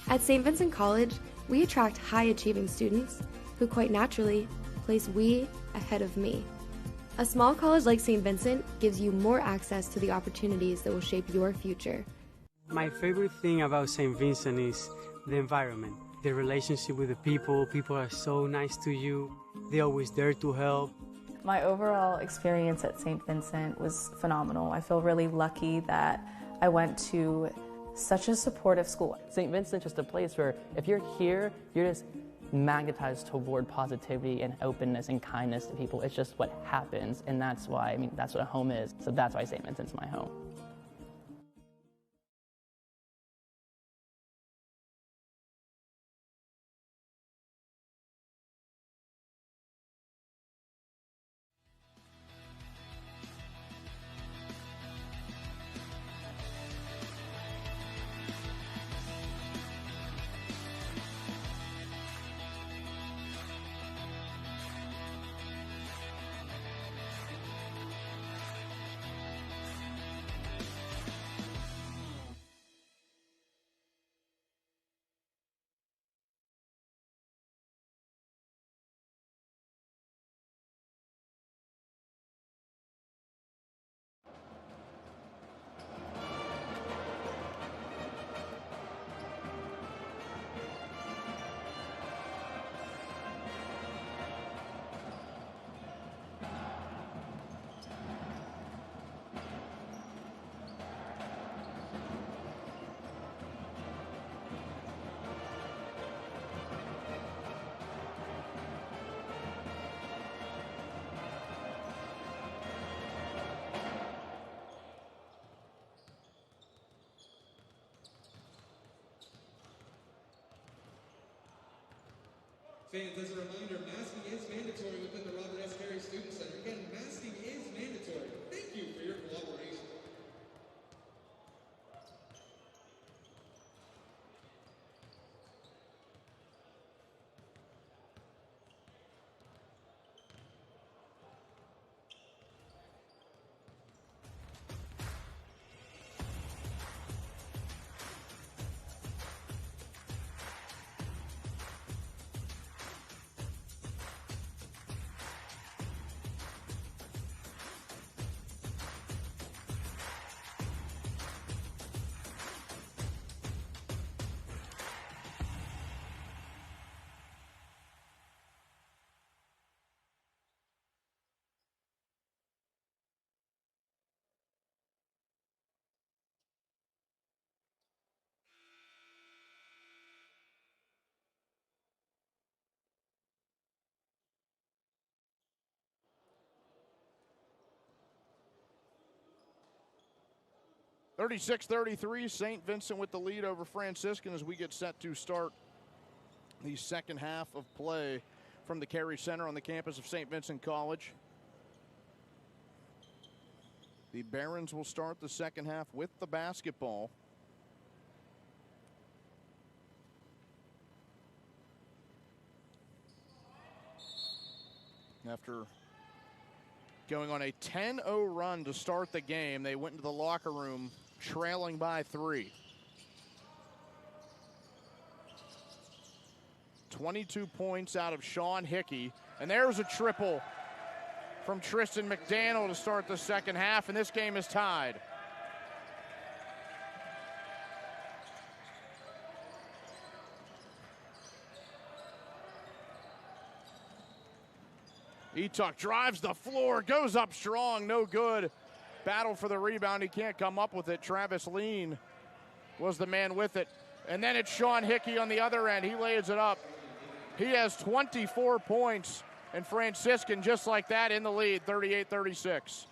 At St. Vincent College, we attract high-achieving students who quite naturally place we ahead of me. A small college like St. Vincent gives you more access to the opportunities that will shape your future. My favorite thing about St. Vincent is the environment, the relationship with the people. People are so nice to you. They're always there to help. My overall experience at St. Vincent was phenomenal. I feel really lucky that I went to such a supportive school. St. Vincent's just a place where if you're here, you're just magnetized toward positivity and openness and kindness to people. It's just what happens, and that's why, that's what a home is. So that's why St. Vincent's my home. Fans, as a reminder, masking is mandatory within the Robert S. Carey Student Center. Again, masking is mandatory. Thank you for your cooperation. (36-33), St. Vincent with the lead over Franciscan as we get set to start the second half of play from the Carey Center on the campus of St. Vincent College. The Barons will start the second half with the basketball. After going on a 10-0 run to start the game, they went into the locker room trailing by 3. 22 points out of Sean Hickey. And there's a triple from Tristan McDaniel to start the second half, and this game is tied. Etuck drives the floor, goes up strong, no good. Battle for the rebound, he can't come up with it. Travis Lean was the man with it. And then it's Sean Hickey on the other end. He lays it up. He has 24 points, and Franciscan just like that in the lead, 38-36.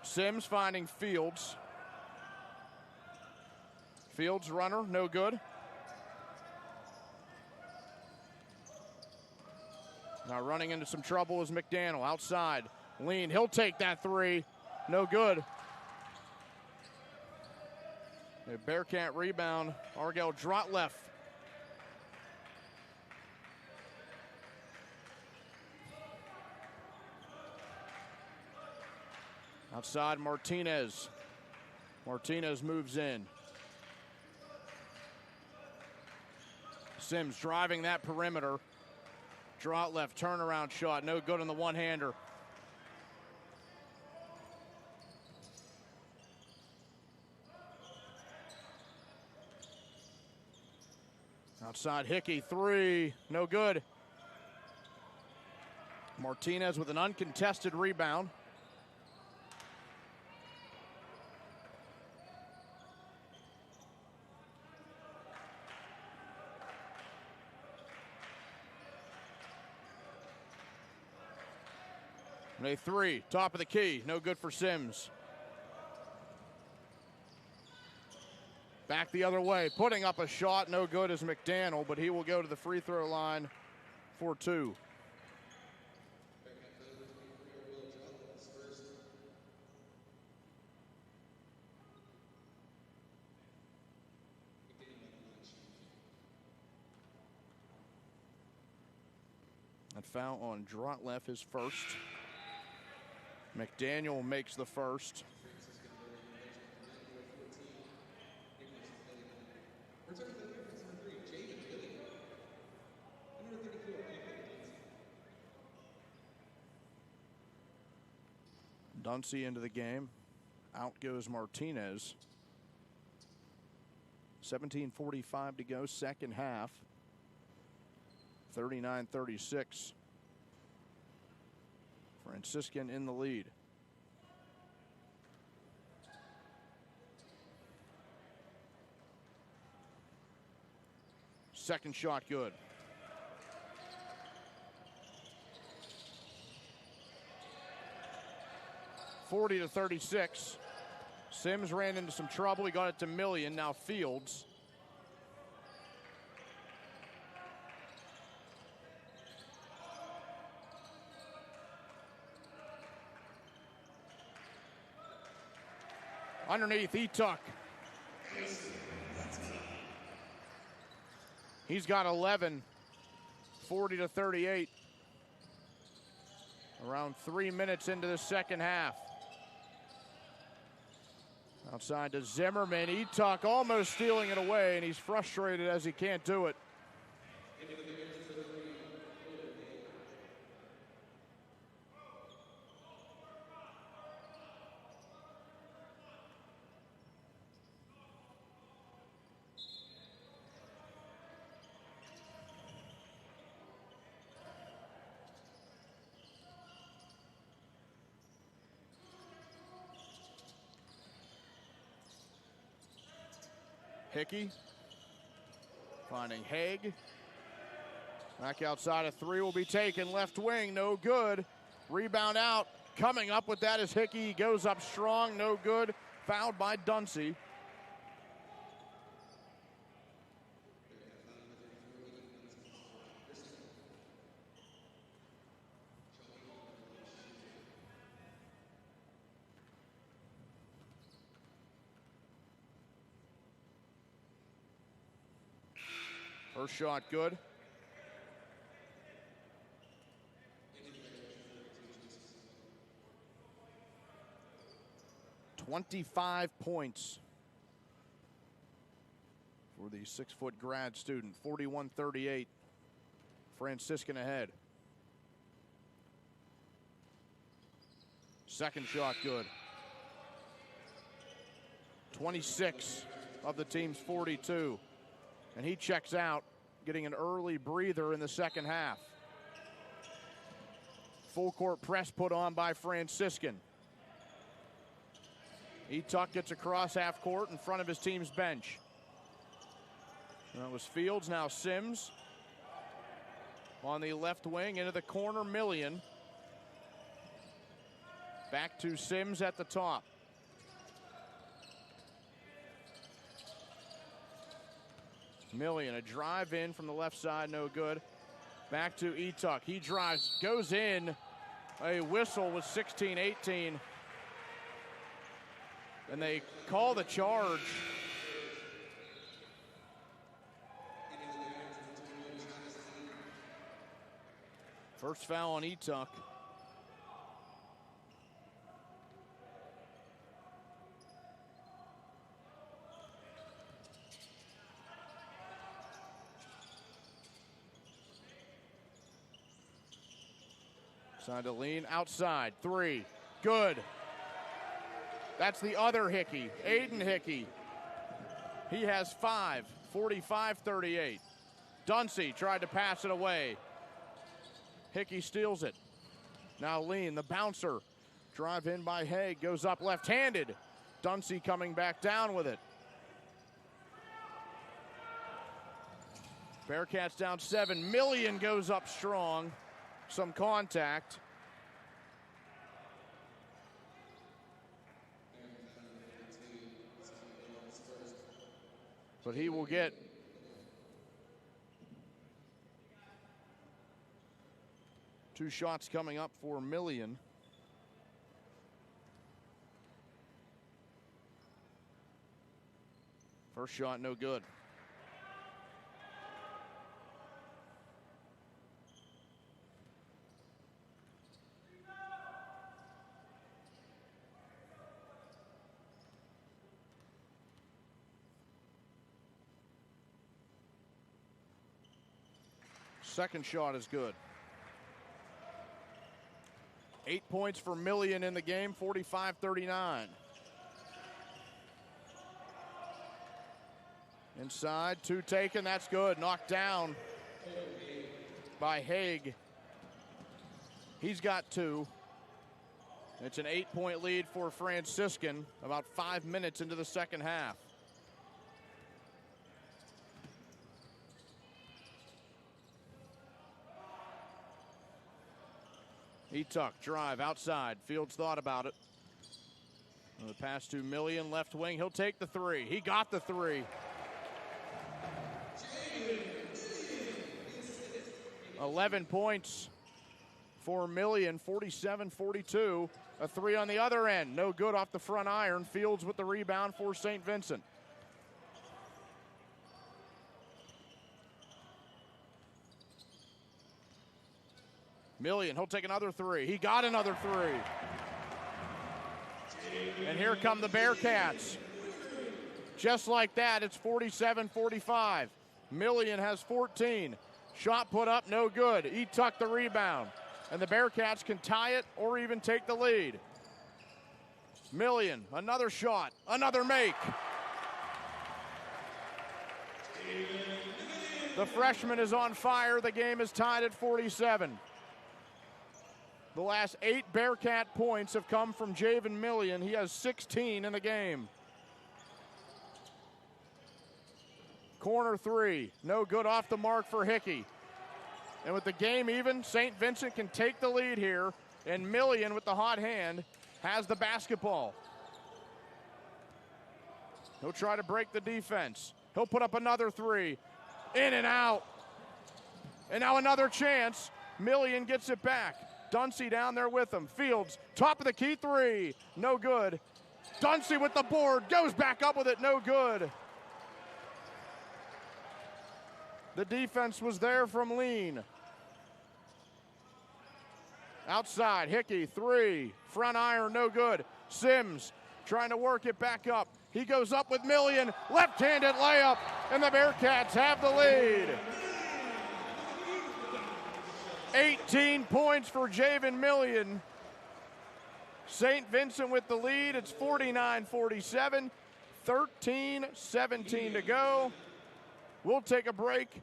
Sims finding Fields. Fields runner, no good. Now running into some trouble is McDaniel outside. Lean, he'll take that three, no good. A Bearcat rebound, Argel Drotleff. Outside Martinez. Martinez moves in. Sims driving that perimeter. Drotleff turnaround shot, no good on the one-hander. Outside Hickey, three, no good. Martinez with an uncontested rebound. And a three, top of the key, no good for Sims. Back the other way, putting up a shot, no good is McDaniel, but he will go to the free throw line for two. That foul on Drotleff, his first. McDaniel makes the first. Dunsey into the game. Out goes Martinez. 17:45 to go, second half. 39-36. Franciscan in the lead. Second shot good. (40-36). Sims ran into some trouble. He got it to Million. Now Fields. Underneath, Etuck. He's got 11, 40-38. Around 3 minutes into the second half. Outside to Zimmerman. Etuck almost stealing it away, and he's frustrated as he can't do it. Hickey finding Haig. Back outside, a three will be taken. Left wing, no good. Rebound out. Coming up with that is Hickey. He goes up strong, no good. Fouled by Dunsey. First shot good. $25 points for the 6-foot grad student. 41-38. Franciscan ahead. Second shot good. 26 of the team's 42. And he checks out, getting an early breather in the second half. Full court press put on by Franciscan. Etuck gets across half court in front of his team's bench. That was Fields, now Sims. On the left wing, into the corner, Million. Back to Sims at the top. Million, a drive in from the left side, no good. Back to Etuck. He drives, goes in. A whistle with 16-18. And they call the charge. First foul on Etuck. Side to lean, outside, three, good. That's the other Hickey, Aiden Hickey. He has 5, 45-38. Dunsey tried to pass it away. Hickey steals it. Now lean, the bouncer. Drive in by Haig, goes up left-handed. Dunsey coming back down with it. Bearcats down 7. Million goes up strong. Some contact. But he will get two shots coming up for Million. First shot, no good. Second shot is good. 8 points for Million in the game, 45-39. Inside, two taken, that's good. Knocked down by Haig. He's got 2. It's an 8-point lead for Franciscan, about 5 minutes into the second half. Etuck, drive outside. Fields thought about it. The pass to Million, left wing. He'll take the 3. He got the 3. 11 points for Million, 47-42. A 3 on the other end. No good off the front iron. Fields with the rebound for St. Vincent. Million, he'll take another 3. He got another 3. And here come the Bearcats. Just like that, it's 47-45. Million has 14. Shot put up, no good. Etuck the rebound. And the Bearcats can tie it or even take the lead. Million, another shot, another make. The freshman is on fire. The game is tied at 47. The last 8 Bearcat points have come from Javen Million. He has 16 in the game. Corner 3, no good off the mark for Hickey. And with the game even, St. Vincent can take the lead here, and Million with the hot hand has the basketball. He'll try to break the defense. He'll put up another 3, in and out. And now another chance. Million gets it back. Dunsey down there with him. Fields, top of the key 3, no good. Dunsey with the board, goes back up with it, no good. The defense was there from Lean. Outside, Hickey, three. Front iron, no good. Sims trying to work it back up. He goes up with Million. Left-handed layup, and the Bearcats have the lead. 18 points for Javen Million. St. Vincent with the lead. It's 49-47. 13-17 to go. We'll take a break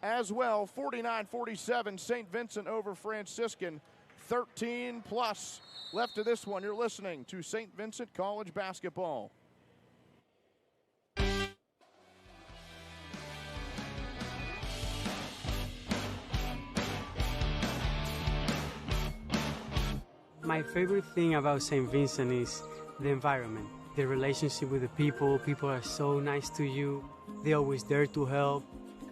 as well. 49-47, St. Vincent over Franciscan. 13 plus left of this one. You're listening to St. Vincent College basketball. My favorite thing about St. Vincent is the environment, the relationship with the people. People are so nice to you. They're always there to help.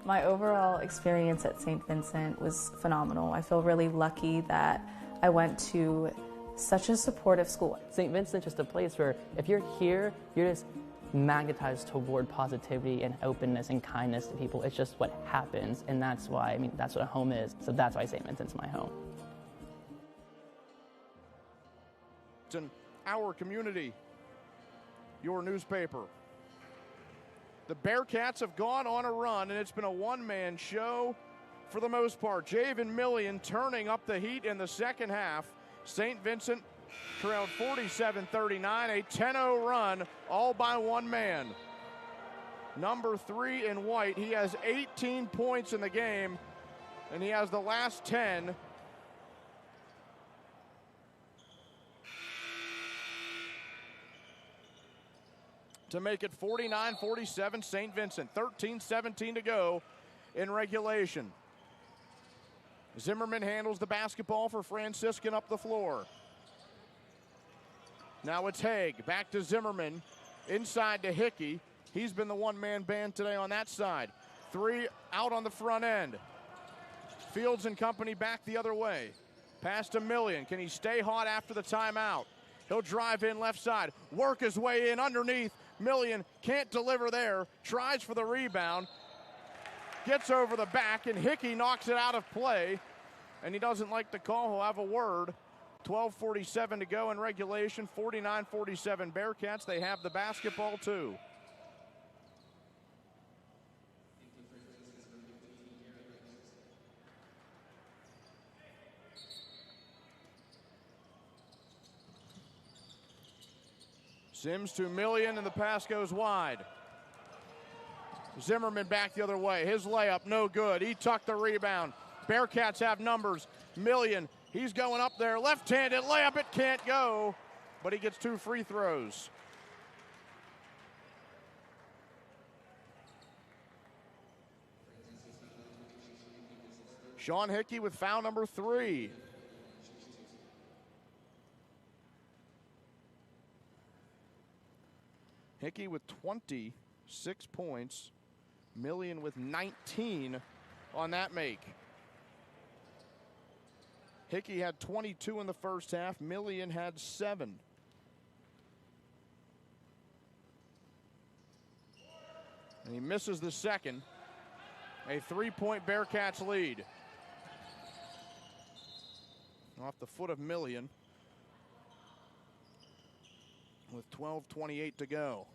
My overall experience at St. Vincent was phenomenal. I feel really lucky that I went to such a supportive school. St. Vincent's just a place where if you're here, you're just magnetized toward positivity and openness and kindness to people. It's just what happens, and that's why, that's what a home is. So that's why St. Vincent's my home. Our community, your newspaper. The Bearcats have gone on a run, and it's been a one-man show for the most part. Javen Million turning up the heat in the second half. St. Vincent trailed 47-39, a 10-0 run, all by one man. Number 3 in white, he has 18 points in the game, and he has the last 10. To make it 49-47 St. Vincent. 13-17 to go in regulation. Zimmerman handles the basketball for Franciscan up the floor. Now it's Haig. Back to Zimmerman. Inside to Hickey. He's been the one-man band today on that side. 3 out on the front end. Fields and company back the other way. Pass to Million. Can he stay hot after the timeout? He'll drive in left side. Work his way in underneath. Million can't deliver there, tries for the rebound, gets over the back, and Hickey knocks it out of play, and he doesn't like the call. He'll have a word. 12:47 to go in regulation, 49-47 Bearcats. They have the basketball too. Sims to Million, and the pass goes wide. Zimmerman back the other way. His layup, no good. He tucked the rebound. Bearcats have numbers. Million, he's going up there. Left-handed layup, it can't go, but he gets 2 free throws. Sean Hickey with foul number 3. Hickey with 26 points. Million with 19 on that make. Hickey had 22 in the first half. Million had 7. And he misses the second. A 3-point Bearcats lead. Off the foot of Million. With 12:28 to go.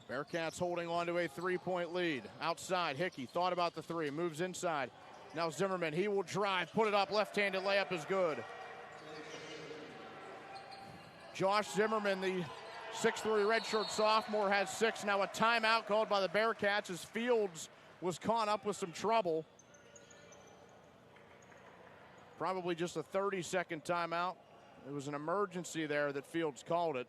Bearcats holding on to a 3-point lead. Outside, Hickey thought about the 3, moves inside. Now Zimmerman, he will drive, put it up, left-handed layup is good. Josh Zimmerman, the 6'3" redshirt sophomore, has 6. Now a timeout called by the Bearcats as Fields was caught up with some trouble. Probably just a 30-second timeout. It was an emergency there that Fields called it.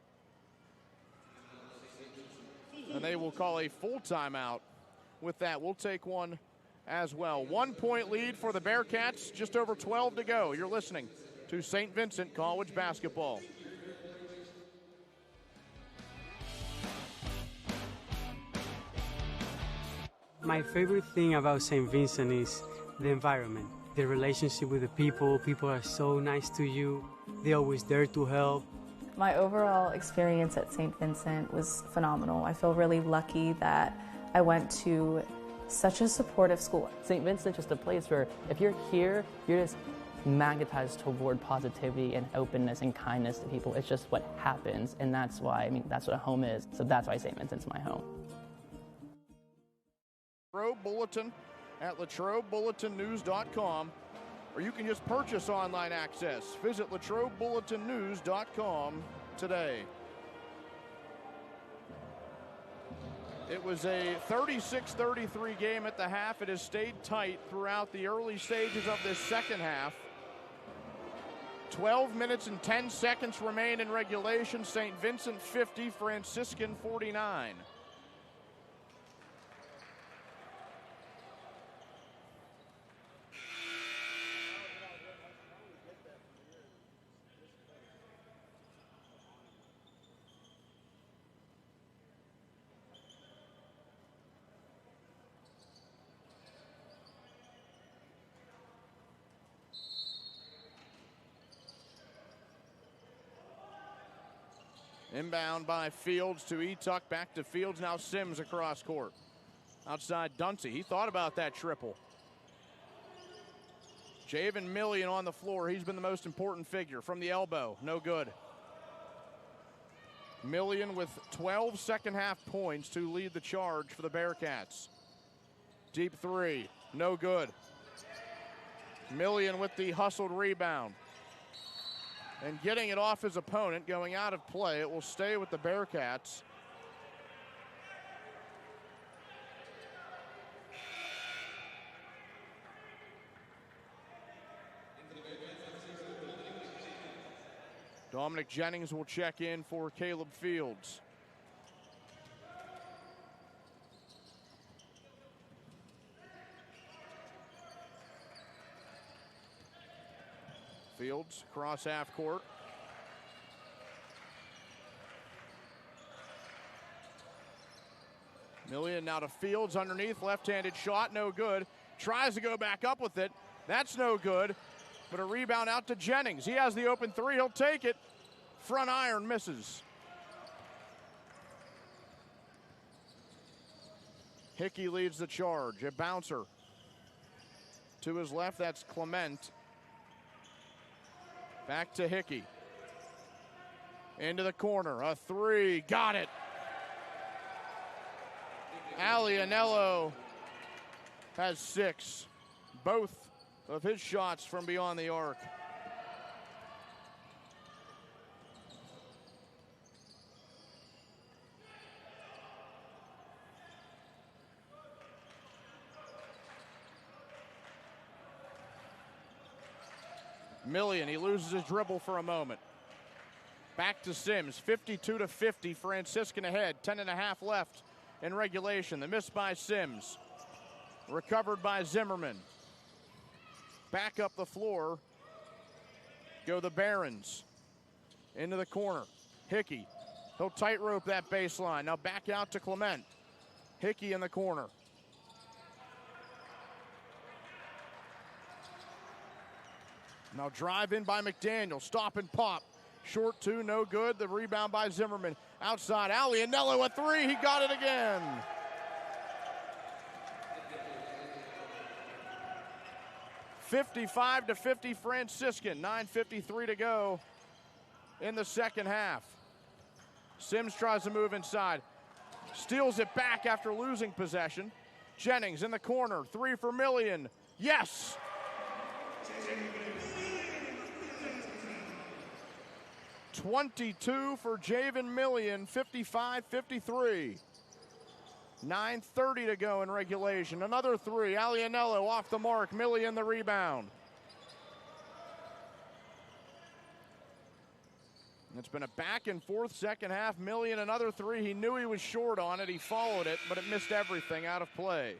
And they will call a full timeout with that. We'll take one as well. 1-point lead for the Bearcats, just over 12 to go. You're listening to St. Vincent College basketball. My favorite thing about St. Vincent is the environment, The relationship with the people are so nice to you. They're always there to help. My overall experience at St. Vincent was phenomenal. I feel really lucky that I went to such a supportive school. St. Vincent's just a place where if you're here, you're just magnetized toward positivity and openness and kindness to people. It's just what happens, and that's why, that's what a home is. So that's why St. Vincent's my home. Latrobe Bulletin at LatrobeBulletinNews.com, or you can just purchase online access. Visit LatrobeBulletinNews.com today. It was a 36-33 game at the half. It has stayed tight throughout the early stages of this second half. 12 minutes and 10 seconds remain in regulation. St. Vincent 50, Franciscan 49. Inbound by Fields to Etuck, back to Fields, now Sims across court. Outside Duncy, he thought about that triple. Javen Million on the floor, he's been the most important figure from the elbow, no good. Million with 12 second half points to lead the charge for the Bearcats. Deep three, no good. Million with the hustled rebound. And getting it off his opponent, going out of play. It will stay with the Bearcats. Dominic Jennings will check in for Caleb Fields. Fields across half court. Million now to Fields underneath, left-handed shot, no good. Tries to go back up with it. That's no good. But a rebound out to Jennings. He has the open three, he'll take it. Front iron misses. Hickey leads the charge, a bouncer. To his left, that's Clement. Back to Hickey. Into the corner, a three, got it. Alianello has 6. Both of his shots from beyond the arc. Million, he loses his dribble for a moment. Back to Sims, 52-50, Franciscan ahead, 10.5 left in regulation. The miss by Sims, recovered by Zimmerman. Back up the floor go the Barons. Into the corner, Hickey, he'll tightrope that baseline. Now back out to Clement. Hickey in the corner. Now drive in by McDaniel, stop and pop. Short two, no good. The rebound by Zimmerman. Outside, Alianello a three, he got it again. (55-50) Franciscan, 9:53 to go in the second half. Sims tries to move inside. Steals it back after losing possession. Jennings in the corner, three for Million. Yes! 22 for Javen Million, 55-53. 9:30 to go in regulation. Another three, Alianello off the mark, Million the rebound. It's been a back and forth second half. Million another three, he knew he was short on it, he followed it, but it missed everything out of play.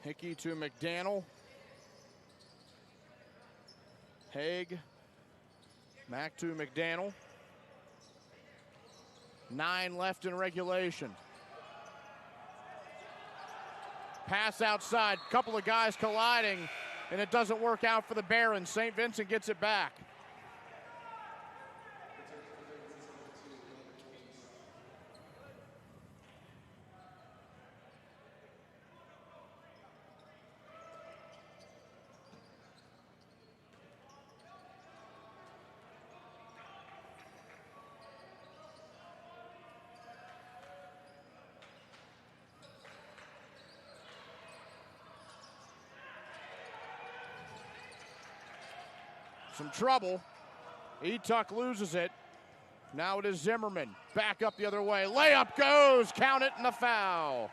Hickey to McDaniel. Haig. Back to McDaniel. 9 left in regulation. Pass outside. Couple of guys colliding, and it doesn't work out for the Barons. St. Vincent gets it back. Some trouble. Etuck loses it. Now it is Zimmerman. Back up the other way. Layup goes. Count it and the foul.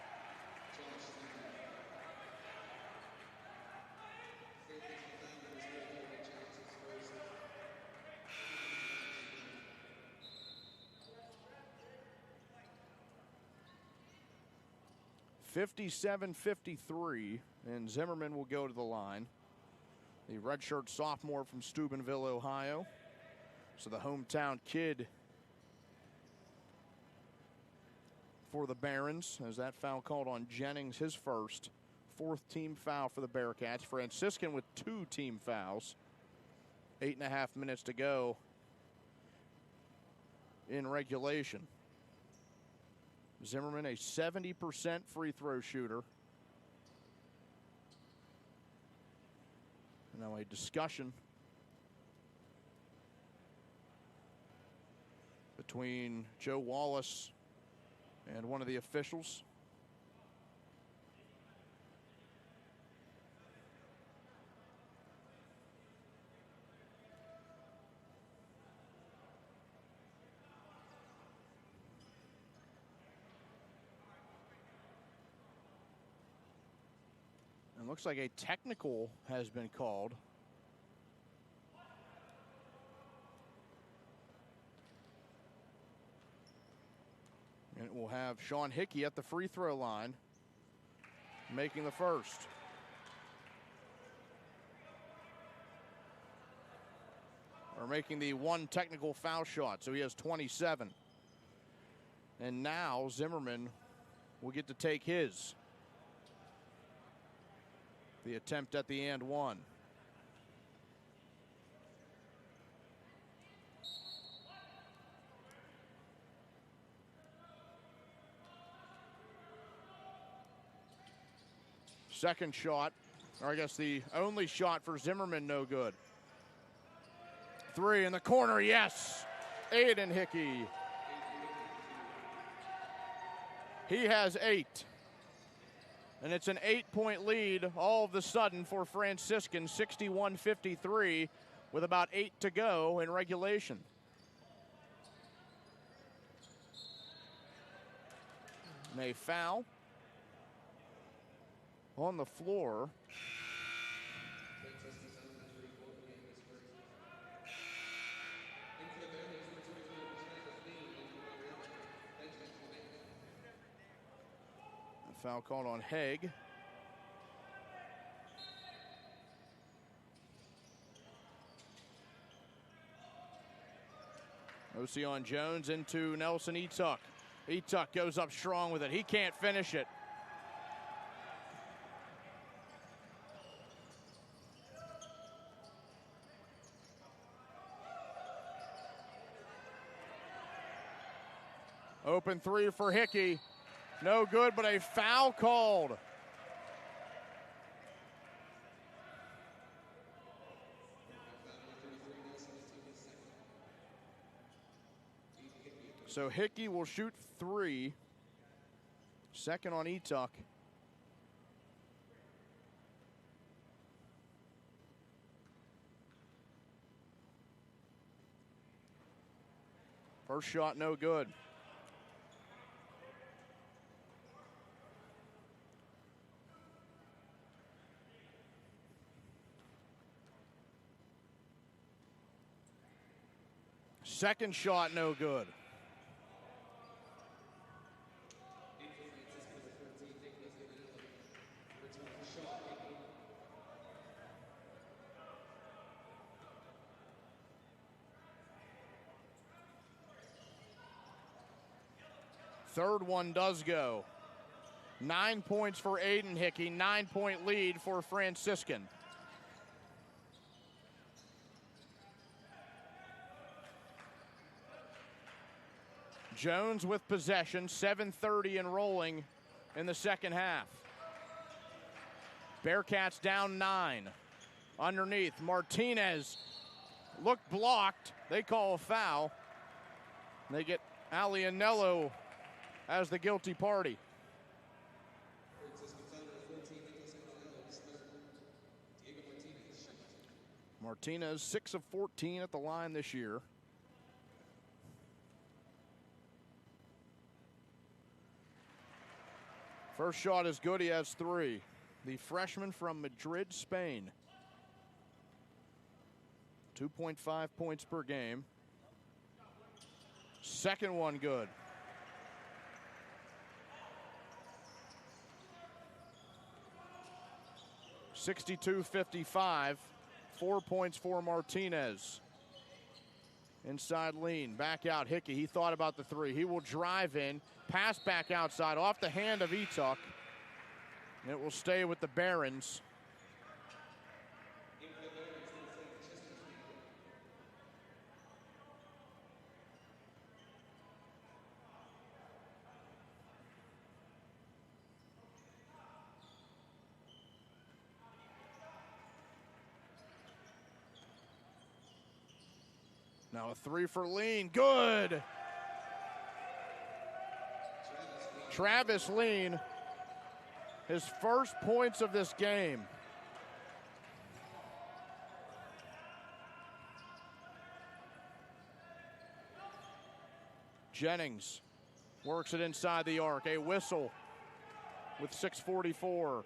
(57-53), and Zimmerman will go to the line. The redshirt sophomore from Steubenville, Ohio. So the hometown kid for the Barons, as that foul called on Jennings, his first. 4th team foul for the Bearcats. Franciscan with 2 team fouls. 8.5 minutes to go in regulation. Zimmerman, a 70% free throw shooter. Now a discussion between Joe Wallace and one of the officials. And looks like a technical has been called. And it will have Sean Hickey at the free throw line, making the first. Or making the 1 technical foul shot, so he has 27. And now Zimmerman will get to take his. The attempt at the and one. Second shot, or I guess the only shot for Zimmerman, no good. 3 in the corner, yes. Aiden Hickey. He has 8. And it's an 8-point lead all of a sudden for Franciscan, 61-53, with about 8 to go in regulation. And a foul on the floor. Foul called on Haig. OC on Jones into Nelson Etuck. Etuck goes up strong with it. He can't finish it. Open 3 for Hickey. No good, but a foul called. So Hickey will shoot 3. Second on Etuck. First shot, no good. Second shot, no good. Third one does go. 9 points for Aiden Hickey, 9-point lead for Franciscan. Jones with possession, 7:30 and rolling in the second half. Bearcats down 9. Underneath, Martinez looked blocked. They call a foul. They get Alianello as the guilty party. Martinez, 6 of 14 at the line this year. First shot is good. He has 3. The freshman from Madrid, Spain. 2.5 points per game. Second one good. (62-55). 4 points for Martinez. Inside lean, back out Hickey. He thought about the 3. He will drive in, pass back outside off the hand of Etuk. And it will stay with the Barons. Now a 3 for Lean, good. Travis Lean, his first points of this game. Jennings works it inside the arc, a whistle with 6:44.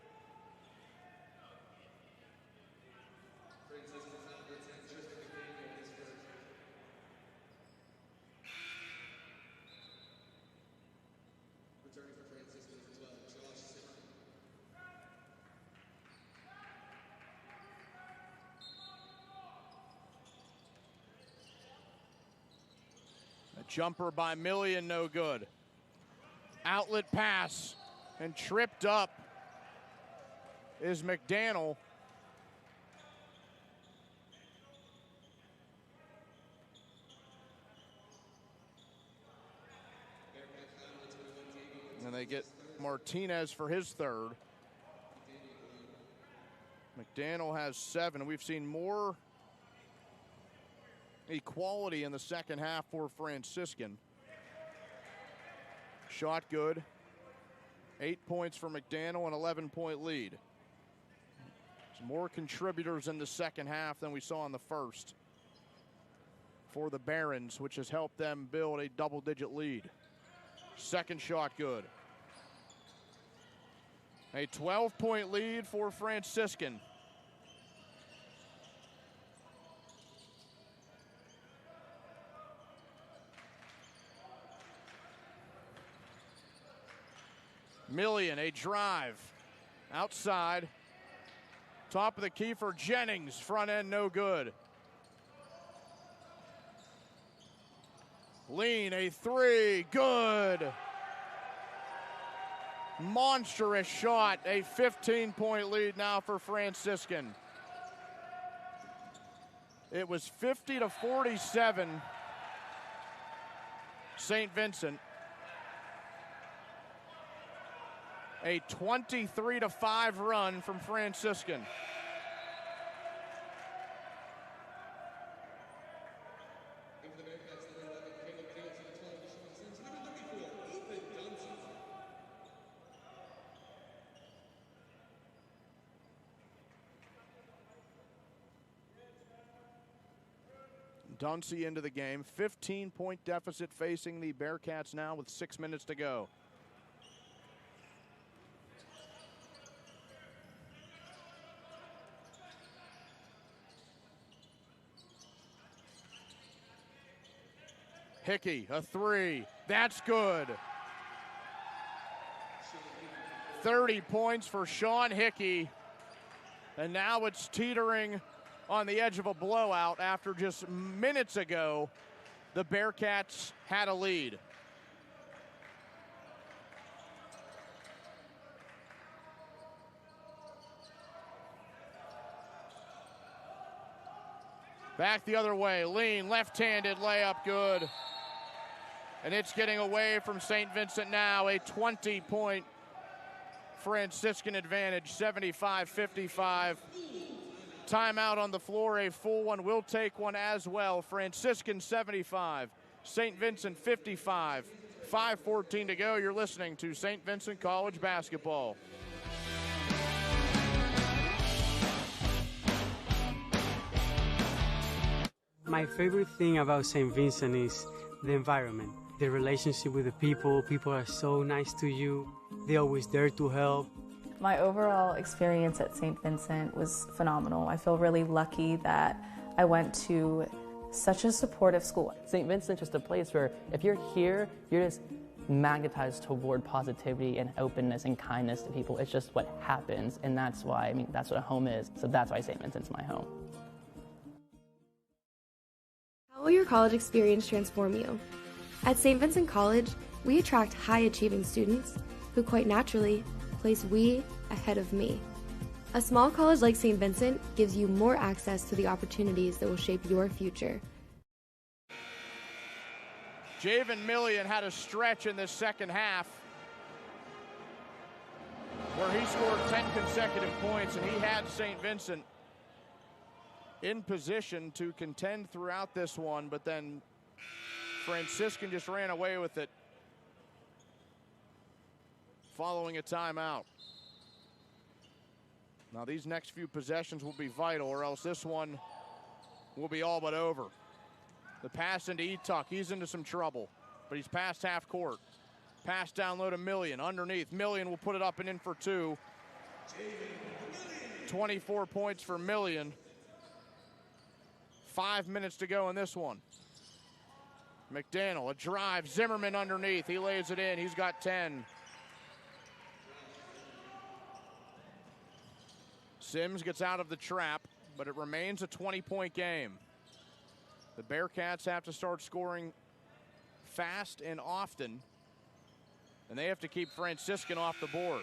Jumper by Million, no good. Outlet pass, and tripped up is McDaniel. And they get Martinez for his third. McDaniel has 7. We've seen more equality in the second half for Franciscan. Shot good. 8 points for McDaniel, an 11-point lead. Some more contributors in the second half than we saw in the first for the Barons, which has helped them build a double-digit lead. Second shot good. A 12-point lead for Franciscan. Million, a drive. Outside. Top of the key for Jennings. Front end, no good. Lean, a 3. Good. Monstrous shot. A 15-point lead now for Franciscan. It was 50-47. St. Vincent. A 23-5 run from Franciscan. Dunsey into the game. 15-point deficit facing the Bearcats now with 6 minutes to go. Hickey, a 3. That's good. 30 points for Sean Hickey. And now it's teetering on the edge of a blowout after just minutes ago the Bearcats had a lead. Back the other way, lean, left-handed layup, good. And it's getting away from St. Vincent now, a 20-point Franciscan advantage, 75-55. Timeout on the floor, a full one. We'll take one as well. Franciscan 75, St. Vincent 55. 5:14 to go. You're listening to St. Vincent College basketball. My favorite thing about St. Vincent is the environment, the relationship with the people. People are so nice to you. They're always there to help. My overall experience at St. Vincent was phenomenal. I feel really lucky that I went to such a supportive school. St. Vincent's just a place where if you're here, you're just magnetized toward positivity and openness and kindness to people. It's just what happens, and that's why, that's what a home is. So that's why St. Vincent's my home. How will your college experience transform you? At St. Vincent College, we attract high-achieving students who quite naturally place we ahead of me. A small college like St. Vincent gives you more access to the opportunities that will shape your future. Javen Millian had a stretch in this second half where he scored 10 consecutive points, and he had St. Vincent in position to contend throughout this one, but then Franciscan just ran away with it following a timeout. Now these next few possessions will be vital, or else this one will be all but over. The pass into Etuck, he's into some trouble, but he's past half court. Pass down low to Millian, underneath. Millian will put it up and in for two. 24 points for Millian. 5 minutes to go in this one. McDaniel, a drive, Zimmerman underneath, he lays it in, he's got 10. Sims gets out of the trap, but it remains a 20-point game. The Bearcats have to start scoring fast and often, and they have to keep Franciscan off the board.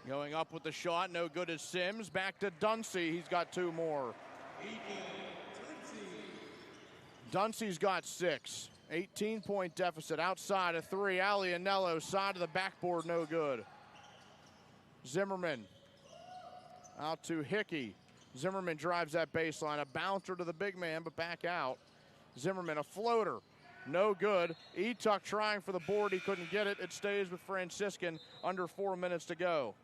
Going up with the shot, no good as Sims. Back to Dunsey, he's got two more. Dunsey's got 6. 18-point deficit outside of 3. Alianello, side of the backboard, no good. Zimmerman out to Hickey. Zimmerman drives that baseline. A bouncer to the big man, but back out. Zimmerman, a floater. No good. Etuck trying for the board. He couldn't get it. It stays with Franciscan. Under 4 minutes to go.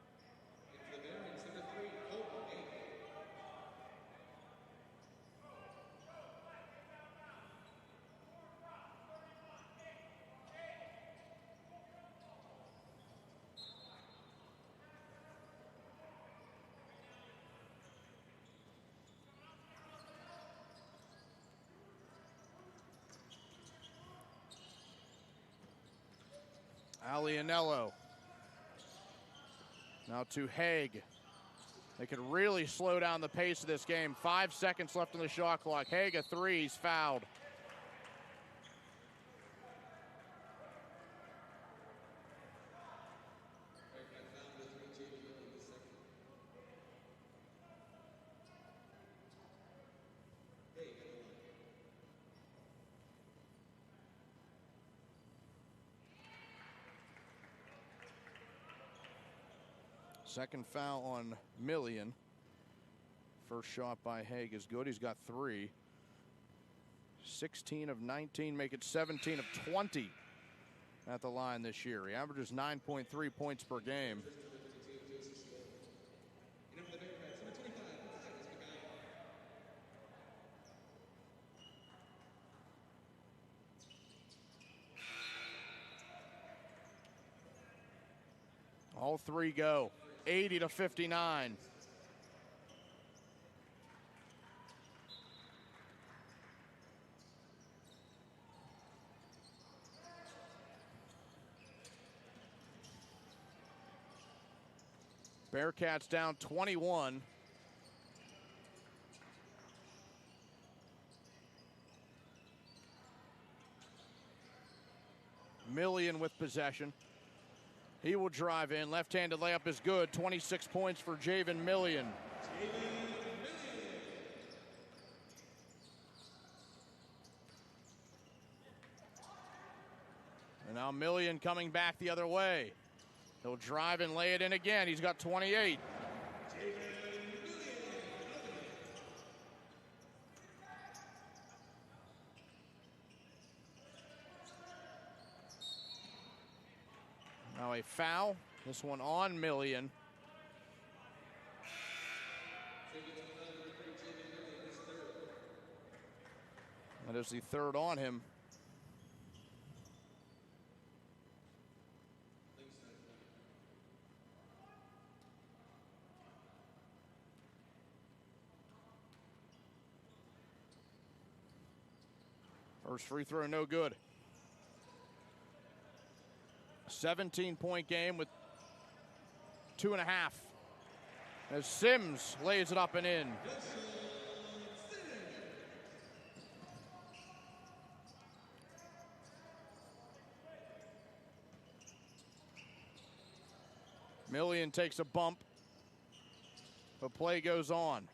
Alianello. Now to Haig. They could really slow down the pace of this game. 5 seconds left on the shot clock. Haig, a three, he's fouled. Second foul on Millian. First shot by Haig is good. He's got 3. 16 of 19, make it 17 of 20 at the line this year. He averages 9.3 points per game. All 3 go. 80 to 59. Bearcats down 21. Million with possession. He will drive in. Left-handed layup is good. 26 points for Javen Million. And now Million coming back the other way. He'll drive and lay it in again. He's got 28. Now a foul. This one on Million. That is the third on him. First free throw, no good. 17-point game with 2.5. As Sims lays it up and in. Million takes a bump. The play goes on.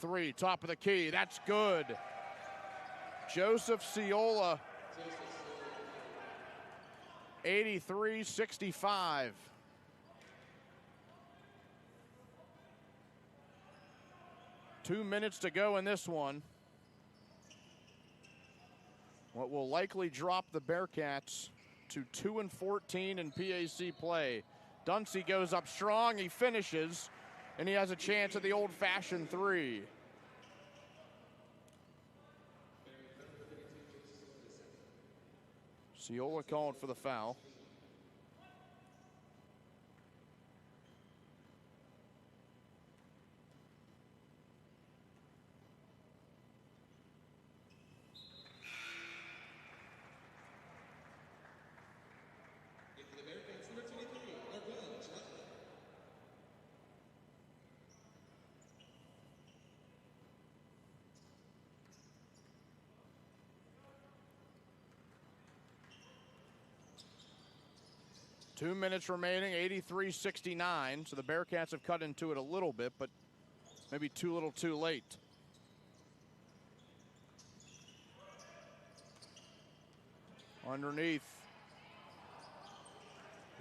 3, top of the key. That's good. Joseph Ciola, 83-65. Two minutes to go in this one. What will likely drop the Bearcats to 2-14 in PAC play. Dunsey goes up strong, he finishes, and he has a chance at the old-fashioned 3. Ciola called for the foul. For the Bearcats, number 23, Argon Schlafly. Two minutes remaining, 83-69. So the Bearcats have cut into it a little bit, but maybe too little too late. Underneath.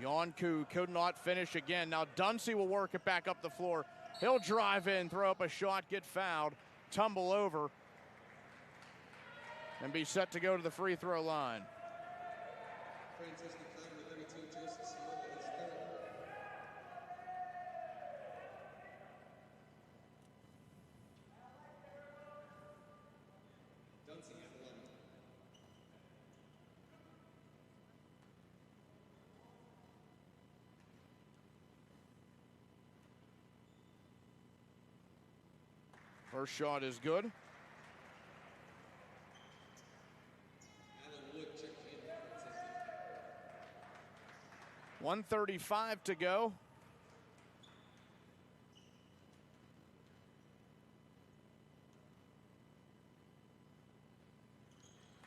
Yonku could not finish again. Now Dunsey will work it back up the floor. He'll drive in, throw up a shot, get fouled, tumble over, and be set to go to the free throw line. Franciscan number 32, Joseph Ciola is third. Dunsey at the line. First shot is good. Alan Wood checks in for Franciscan. 1:35 to go.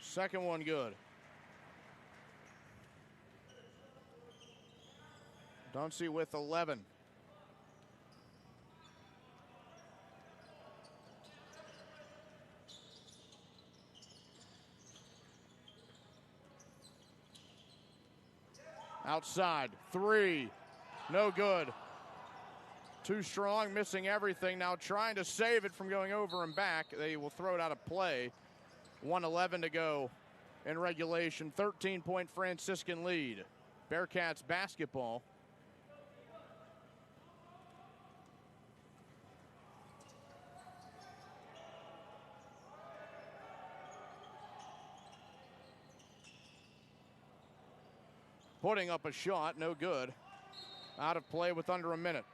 Second one good. Dunsey with 11. Outside, 3, no good. Too strong, missing everything. Now trying to save it from going over and back. They will throw it out of play. 1:11 to go in regulation. 13-point Franciscan lead. Bearcats basketball. Putting up a shot, no good. Out of play with under a minute.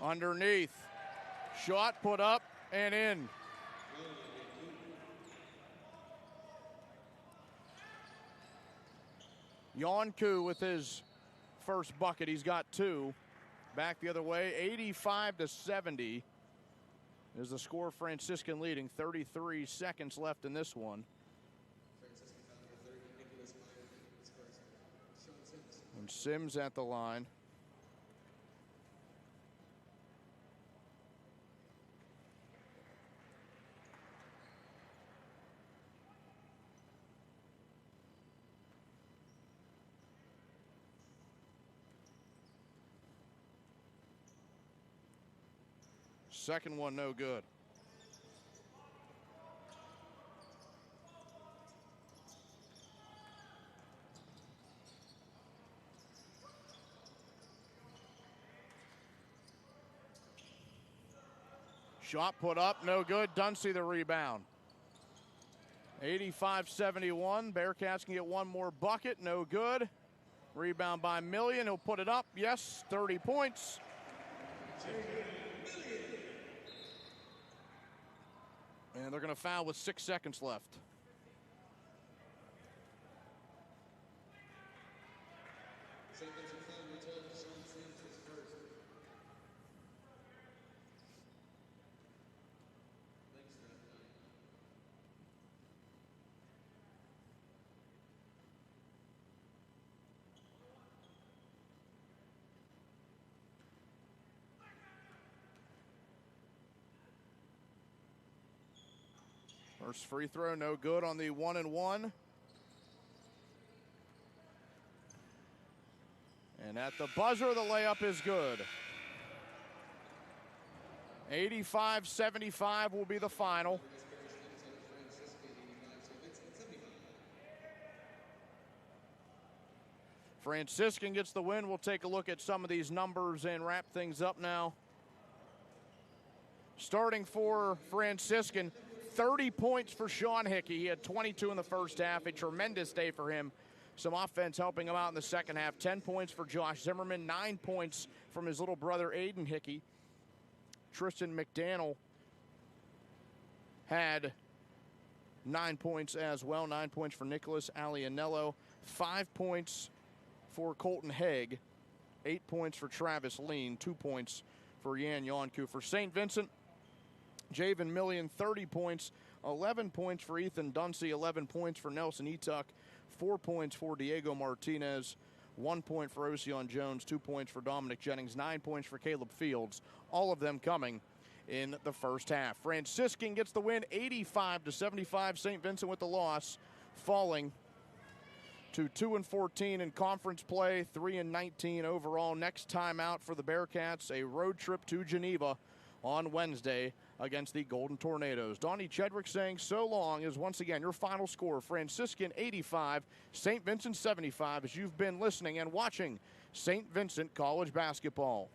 Underneath. Shot put up and in. Yonku with his first bucket. He's got 2. Back the other way, 85-70 is the score. Franciscan leading, 33 seconds left in this one. And Sims at the line. Second one, no good. Shot put up, no good. Dunsey the rebound. 85-71. Bearcats can get one more bucket, no good. Rebound by Million. He'll put it up. Yes, 30 points. And they're going to foul with 6 seconds left. First free throw, no good on the 1-and-1. And at the buzzer, the layup is good. 85-75 will be the final. Franciscan gets the win. We'll take a look at some of these numbers and wrap things up now. Starting for Franciscan, 30 points for Sean Hickey. He had 22 in the first half. A tremendous day for him. Some offense helping him out in the second half. 10 points for Josh Zimmerman. 9 points from his little brother, Aiden Hickey. Tristan McDaniel had 9 points as well. 9 points for Nicholas Alianello. 5 points for Colton Haig. 8 points for Travis Lean. 2 points for Yan Yonku. For St. Vincent, Javen Million, 30 points, 11 points for Ethan Dunsey, 11 points for Nelson Etuck, 4 points for Diego Martinez, 1 point for Ocean Jones, 2 points for Dominic Jennings, 9 points for Caleb Fields, all of them coming in the first half. Franciscan gets the win, 85-75. St. Vincent with the loss, falling to 2-14 in conference play, 3-19 overall. Next time out for the Bearcats, a road trip to Geneva on Wednesday against the Golden Tornadoes. Donnie Chedrick saying so long is once again your final score. Franciscan 85, St. Vincent 75, as you've been listening and watching St. Vincent College basketball.